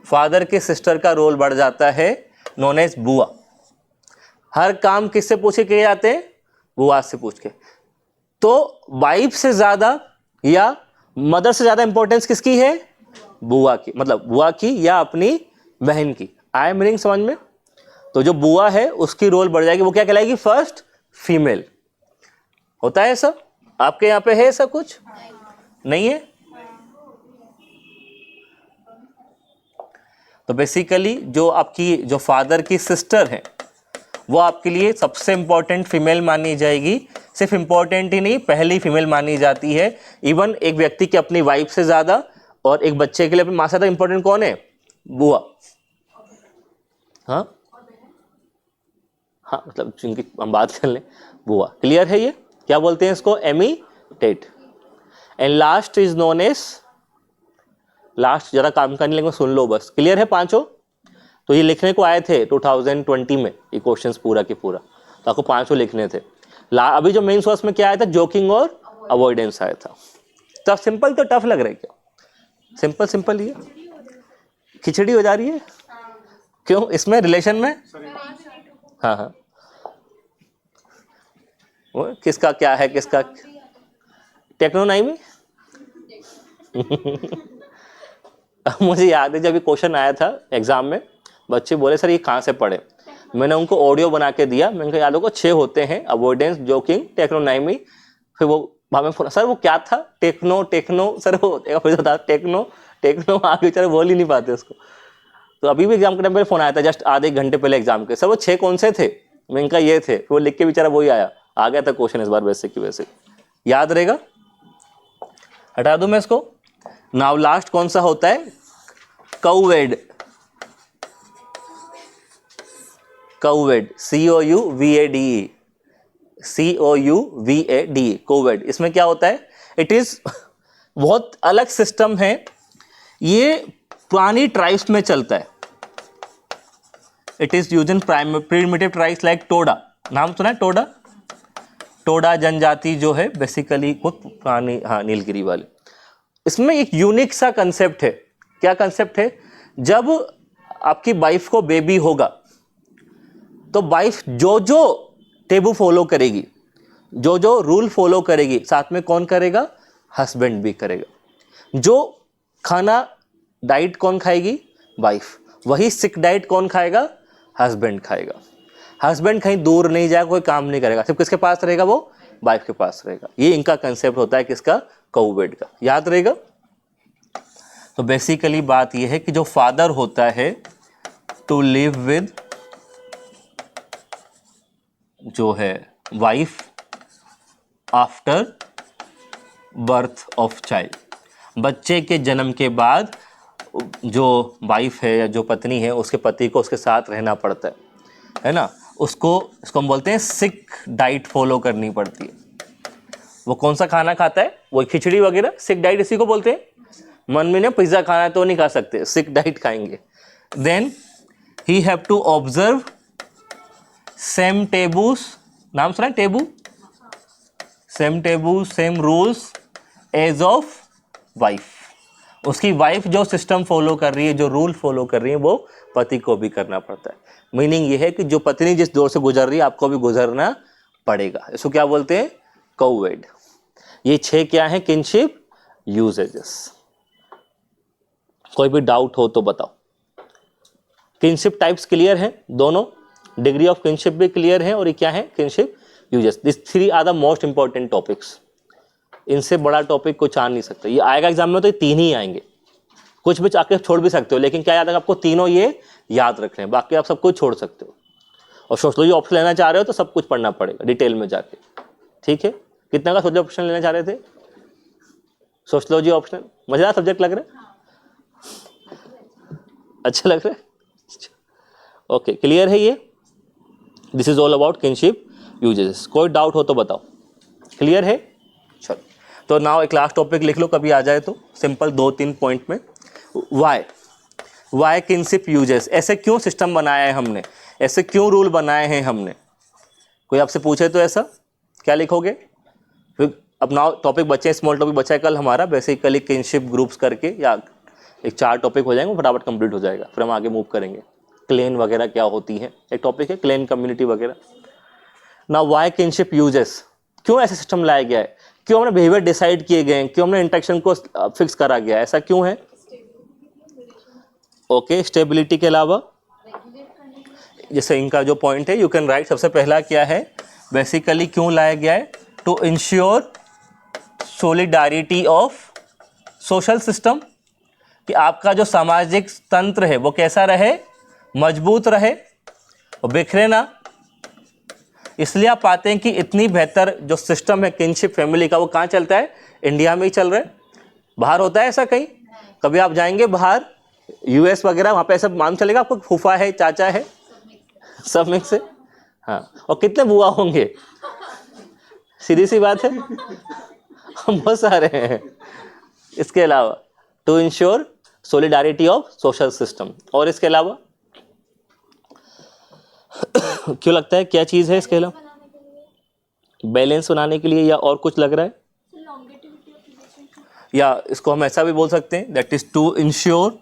Father के सिस्टर का रोल बढ़ जाता है, नोन एज बुआ। हर काम किससे पूछ के किए जाते हैं? बुआ से पूछ के। तो वाइफ से ज्यादा या मदर से ज्यादा इंपॉर्टेंस किसकी है? बुआ की। मतलब बुआ की या अपनी बहन की। आई एम मीनिंग समझ में? तो जो बुआ है उसकी रोल बढ़ जाएगी, वो क्या कहलाएगी? First female. होता है सब? आपके यहाँ पे है सब कुछ? नहीं है? तो बेसिकली जो आपकी जो फादर की सिस्टर है वो आपके लिए सबसे इंपॉर्टेंट फीमेल मानी जाएगी। सिर्फ इंपॉर्टेंट ही नहीं, पहली फीमेल मानी जाती है। इवन एक व्यक्ति की अपनी वाइफ से ज्यादा और एक बच्चे के लिए अपनी मां से ज्यादा इंपॉर्टेंट कौन है? बुआ। हाँ हाँ, मतलब जिनकी हम बात कर लें, बुआ। क्लियर है ये? क्या बोलते हैं इसको? Amitate. And last is known as, last जरा काम करने लगे सुन लो बस। क्लियर है पांचों? तो ये लिखने को आए थे 2020 में ये क्वेश्चंस पूरा के पूरा, तो आपको पांचों लिखने थे। अभी जो मेन सोर्स में क्या आया था? जोकिंग और अवॉइडेंस आया था। तो सिंपल तो टफ लग रहा है क्या? सिंपल सिंपल ही है। खिचड़ी हो जा रही है क्यों? इसमें रिलेशन में? हाँ हाँ, वो किसका क्या है? किसका टेक्नोनॉमी? मुझे याद है जब ये क्वेश्चन आया था एग्जाम में, बच्चे बोले सर ये कहाँ से पढ़े। मैंने उनको ऑडियो बना के दिया। मैंने कहा याद होगा 6 होते हैं, अवॉइडेंस, जोकिंग, टेक्नोनॉमी। फिर वो हमें सर वो क्या था? टेक्नो सर वो फिर था टेक्नो आगे बेचारे बोल ही नहीं पाते उसको। तो अभी भी एग्जाम के टाइम पे फोन आया था जस्ट आधे घंटे पहले एग्जाम के, सर वो 6 कौन से थे? मैंने कहा ये थे। वो लिख के बेचारा वही आ गया था क्वेश्चन इस बार वैसे की वैसे। याद रहेगा? हटा दूं मैं इसको? नाउ लास्ट कौन सा होता है? कौवेड। कौवेड, COUVADE, COUVADE, कोवेड। इसमें क्या होता है? इट इज बहुत अलग सिस्टम है। ये पुरानी ट्राइब्स में चलता है। It is use in primitive tribes like Toda. नाम सुना है टोडा? टोडा जनजाति जो है बेसिकली खुद पुरानी, हाँ, नीलगिरी वाले। इसमें एक यूनिक सा कंसेप्ट है। क्या कंसेप्ट है? जब आपकी वाइफ को बेबी होगा तो वाइफ जो जो टेबू फॉलो करेगी, जो जो रूल फॉलो करेगी, साथ में कौन करेगा? हस्बैंड भी करेगा। जो खाना डाइट कौन खाएगी? वाइफ। वही सिक डाइट कौन खाएगा? हस्बैंड खाएगा। हस्बैंड कहीं दूर नहीं जाएगा, कोई काम नहीं करेगा, सिर्फ किसके पास रहेगा? वो वाइफ के पास रहेगा। ये इनका कंसेप्ट होता है किसका? कौवेड का। याद रहेगा? तो बेसिकली बात यह है कि जो फादर होता है टू लिव विद जो है wife after birth of child. बच्चे के जन्म के बाद जो वाइफ है या जो पत्नी है उसके पति को उसके साथ रहना पड़ता है ना। उसको हम बोलते हैं सिक डाइट फॉलो करनी पड़ती है। वो कौन सा खाना खाता है? वो खिचड़ी वगैरह, सिक डाइट इसी को बोलते हैं। मन में ना पिज्जा खाना है तो नहीं खा सकते, सिक डाइट खाएंगे। Then he have to observe same taboos. नाम सुना है? Taboo, same taboo, same rules as of wife. उसकी वाइफ जो सिस्टम फॉलो कर रही है, जो रूल फॉलो कर रही है, वो पति को भी करना पड़ता है। मीनिंग ये है कि जो पत्नी जिस दौर से गुजर रही है आपको भी गुजरना पड़ेगा। इसको क्या बोलते हैं? कौवेड। ये 6 क्या है? Kinship usages. कोई भी डाउट हो तो बताओ। किनशिप टाइप्स क्लियर हैं दोनों, डिग्री ऑफ किनशिप भी क्लियर है, और ये क्या है? Kinship uses. This 3 are the most important topics. इनसे बड़ा टॉपिक कुछ आ नहीं सकता। ये आएगा एग्जाम में तो ये 3 ही आएंगे। कुछ भी आके छोड़ भी सकते हो, लेकिन क्या याद है आपको? तीनों ये याद रखने हैं, बाकी आप सब कुछ छोड़ सकते हो। और सोशलॉजी ऑप्शन लेना चाह रहे हो तो सब कुछ पढ़ना पड़ेगा डिटेल में जाके, ठीक है। कितना का सोशलॉजी ऑप्शन लेना चाह रहे थे? सोशलॉजी ऑप्शन मजेदार सब्जेक्ट लग रहा है? अच्छा लग रहा है? ओके, क्लियर है ये? This is all about kinship uses. कोई डाउट हो तो बताओ। क्लियर है? चलो, तो नाउ एक लास्ट टॉपिक लिख लो, कभी आ जाए तो सिंपल 2-3 पॉइंट में। वाई किनशिप यूजेस, ऐसे क्यों सिस्टम बनाया है हमने, ऐसे क्यों रूल बनाए हैं हमने? कोई आपसे पूछे तो ऐसा क्या लिखोगे? फिर अपना टॉपिक बचे, स्मॉल टॉपिक बचा है कल हमारा, बेसिकली किनशिप ग्रुप्स करके, या एक 4 टॉपिक हो जाएंगे, फटाफट कंप्लीट हो जाएगा, फिर हम आगे मूव करेंगे। क्लेन वगैरह क्या होती है, एक टॉपिक है क्लेन कम्युनिटी वगैरह। ना वाई किनशिप यूजेस, क्यों ऐसा सिस्टम लाया गया है, क्यों हमने बिहेवियर डिसाइड किए गए हैं, क्यों हमने इंटरेक्शन को फिक्स करा गया है, ऐसा क्यों है? ओके, स्टेबिलिटी के अलावा जैसे इनका जो पॉइंट है यू कैन राइट, सबसे पहला क्या है, बेसिकली क्यों लाया गया है? To ensure solidarity of social system, कि आपका जो सामाजिक तंत्र है वो कैसा रहे, मजबूत रहे और बिखरे ना। इसलिए आप पाते हैं कि इतनी बेहतर जो सिस्टम है किनशिप फैमिली का, वो कहाँ चलता है? इंडिया में ही चल रहा है। बाहर होता है ऐसा कहीं? कभी आप जाएंगे बाहर यूएस वगैरह, वहाँ पे ऐसा मालूम चलेगा आपको फूफा है, चाचा है, सब मिक्स है। हाँ, और कितने बुआ होंगे, सीधी सी बात है, बहुत सारे हैं। इसके अलावा to ensure solidarity of social system, और इसके अलावा क्यों लगता है, क्या चीज़ है इसके अलावा? बैलेंस बनाने के लिए, या और कुछ लग रहा है? या इसको हम ऐसा भी बोल सकते हैं, that is to ensure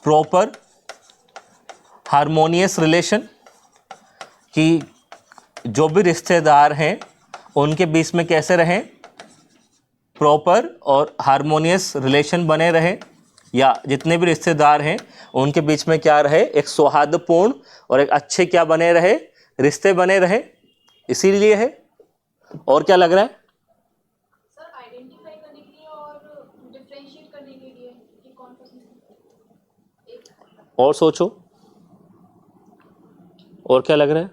proper harmonious relation, कि जो भी रिश्तेदार हैं उनके बीच में कैसे रहें, प्रॉपर और हार्मोनियस रिलेशन बने रहे, या जितने भी रिश्तेदार हैं उनके बीच में क्या रहे, एक सौहार्दपूर्ण और एक अच्छे क्या बने रहे, रिश्ते बने रहे, इसीलिए है। और क्या लग रहा है? सर आइडेंटिफाई करने के लिए और डिफरेंशिएट करने के लिए कि कौन सा और सोचो, और क्या लग रहा है?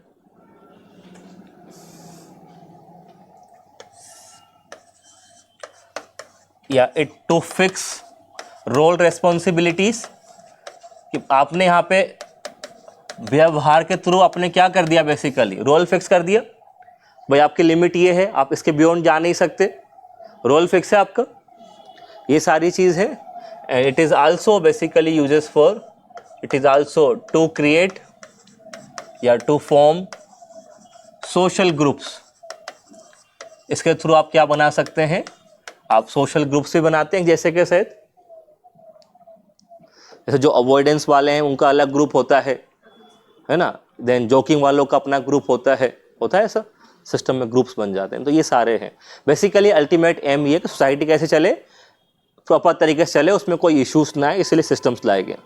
या it to fix role responsibilities, कि आपने यहाँ पे व्यवहार के थ्रू आपने क्या कर दिया, बेसिकली रोल फिक्स कर दिया। भाई आपकी लिमिट ये है, आप इसके बियॉन्ड जा नहीं सकते, रोल फिक्स है आपका, ये सारी चीज़ है। And it is also basically uses for, it is also to create या टू फॉर्म सोशल ग्रुप्स। इसके थ्रू आप क्या बना सकते हैं, आप सोशल ग्रुप्स भी बनाते हैं, जैसे कि शायद जैसे जो अवॉइडेंस वाले हैं उनका अलग ग्रुप होता है ना, देन जोकिंग वालों का अपना ग्रुप होता है ऐसा सिस्टम में ग्रुप्स बन जाते हैं। तो ये सारे हैं बेसिकली अल्टीमेट एम ये कि सोसाइटी कैसे चले, प्रॉपर तरीके से चले, उसमें कोई इश्यूज ना आए, इसलिए सिस्टम्स लाए गए।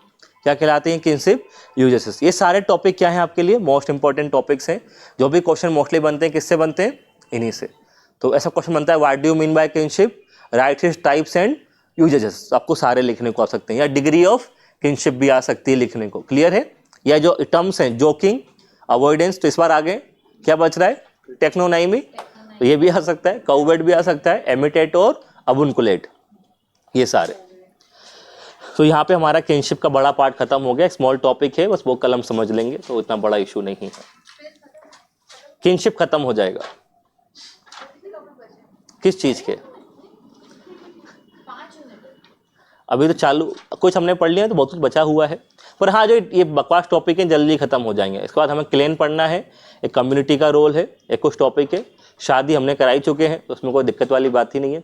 क्या कहलाते हैं? Kinship uses. ये सारे टॉपिक क्या हैं आपके लिए? मोस्ट इंपॉर्टेंट टॉपिक्स हैं। जो भी क्वेश्चन मोस्टली बनते हैं किससे बनते हैं? इन्हीं से। तो ऐसा क्वेश्चन बनता है, what do you mean by kinship, right his types and uses, आपको सारे लिखने को आ सकते हैं, या डिग्री ऑफ किनशिप भी आ सकती है लिखने को। क्लियर है? या जो टर्म्स हैं जोकिंग, अवॉइडेंस, तो इस बार आगे क्या बच रहा है? टेक्नोनाइमी, तो ये भी आ सकता है, काउवेट भी आ सकता है, एमिटेट और अबुनकुलेट, ये सारे। तो यहाँ पे हमारा किनशिप का बड़ा पार्ट खत्म हो गया, स्मॉल टॉपिक है, बस वो कल हम समझ लेंगे, तो इतना बड़ा इशू नहीं है। किनशिप खत्म हो जाएगा किस चीज़ के? अभी तो चालू, कुछ हमने पढ़ लिया तो बहुत कुछ बचा हुआ है, पर हाँ जो ये बकवास टॉपिक है जल्दी खत्म हो जाएंगे। इसके बाद हमें क्लेन पढ़ना है, एक कम्युनिटी का रोल है, एक कुछ टॉपिक है, शादी हमने कराई चुके हैं तो उसमें कोई दिक्कत वाली बात ही नहीं है।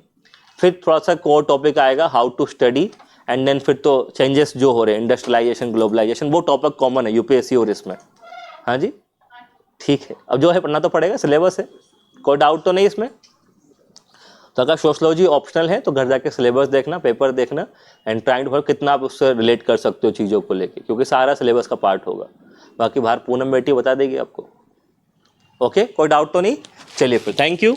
फिर थोड़ा सा कोर टॉपिक आएगा, how to study, and then फिर तो चेंजेस जो हो रहे हैं, इंडस्ट्रियलाइजेशन, ग्लोबलाइजेशन, वो टॉपिक कॉमन है यूपीएससी और इसमें। हाँ जी ठीक है, अब जो है पढ़ना तो पड़ेगा, सिलेबस है, कोई डाउट तो नहीं इसमें। तो अगर सोशलॉजी ऑप्शनल है तो घर जाके सिलेबस देखना, पेपर देखना, एंड ट्राइंग टू कितना आप उससे रिलेट कर सकते हो चीज़ों को लेके, क्योंकि सारा सिलेबस का पार्ट होगा। बाकी बाहर पूनम बेटी बता देगी आपको। ओके, कोई डाउट तो नहीं? चलिए फिर, थैंक यू।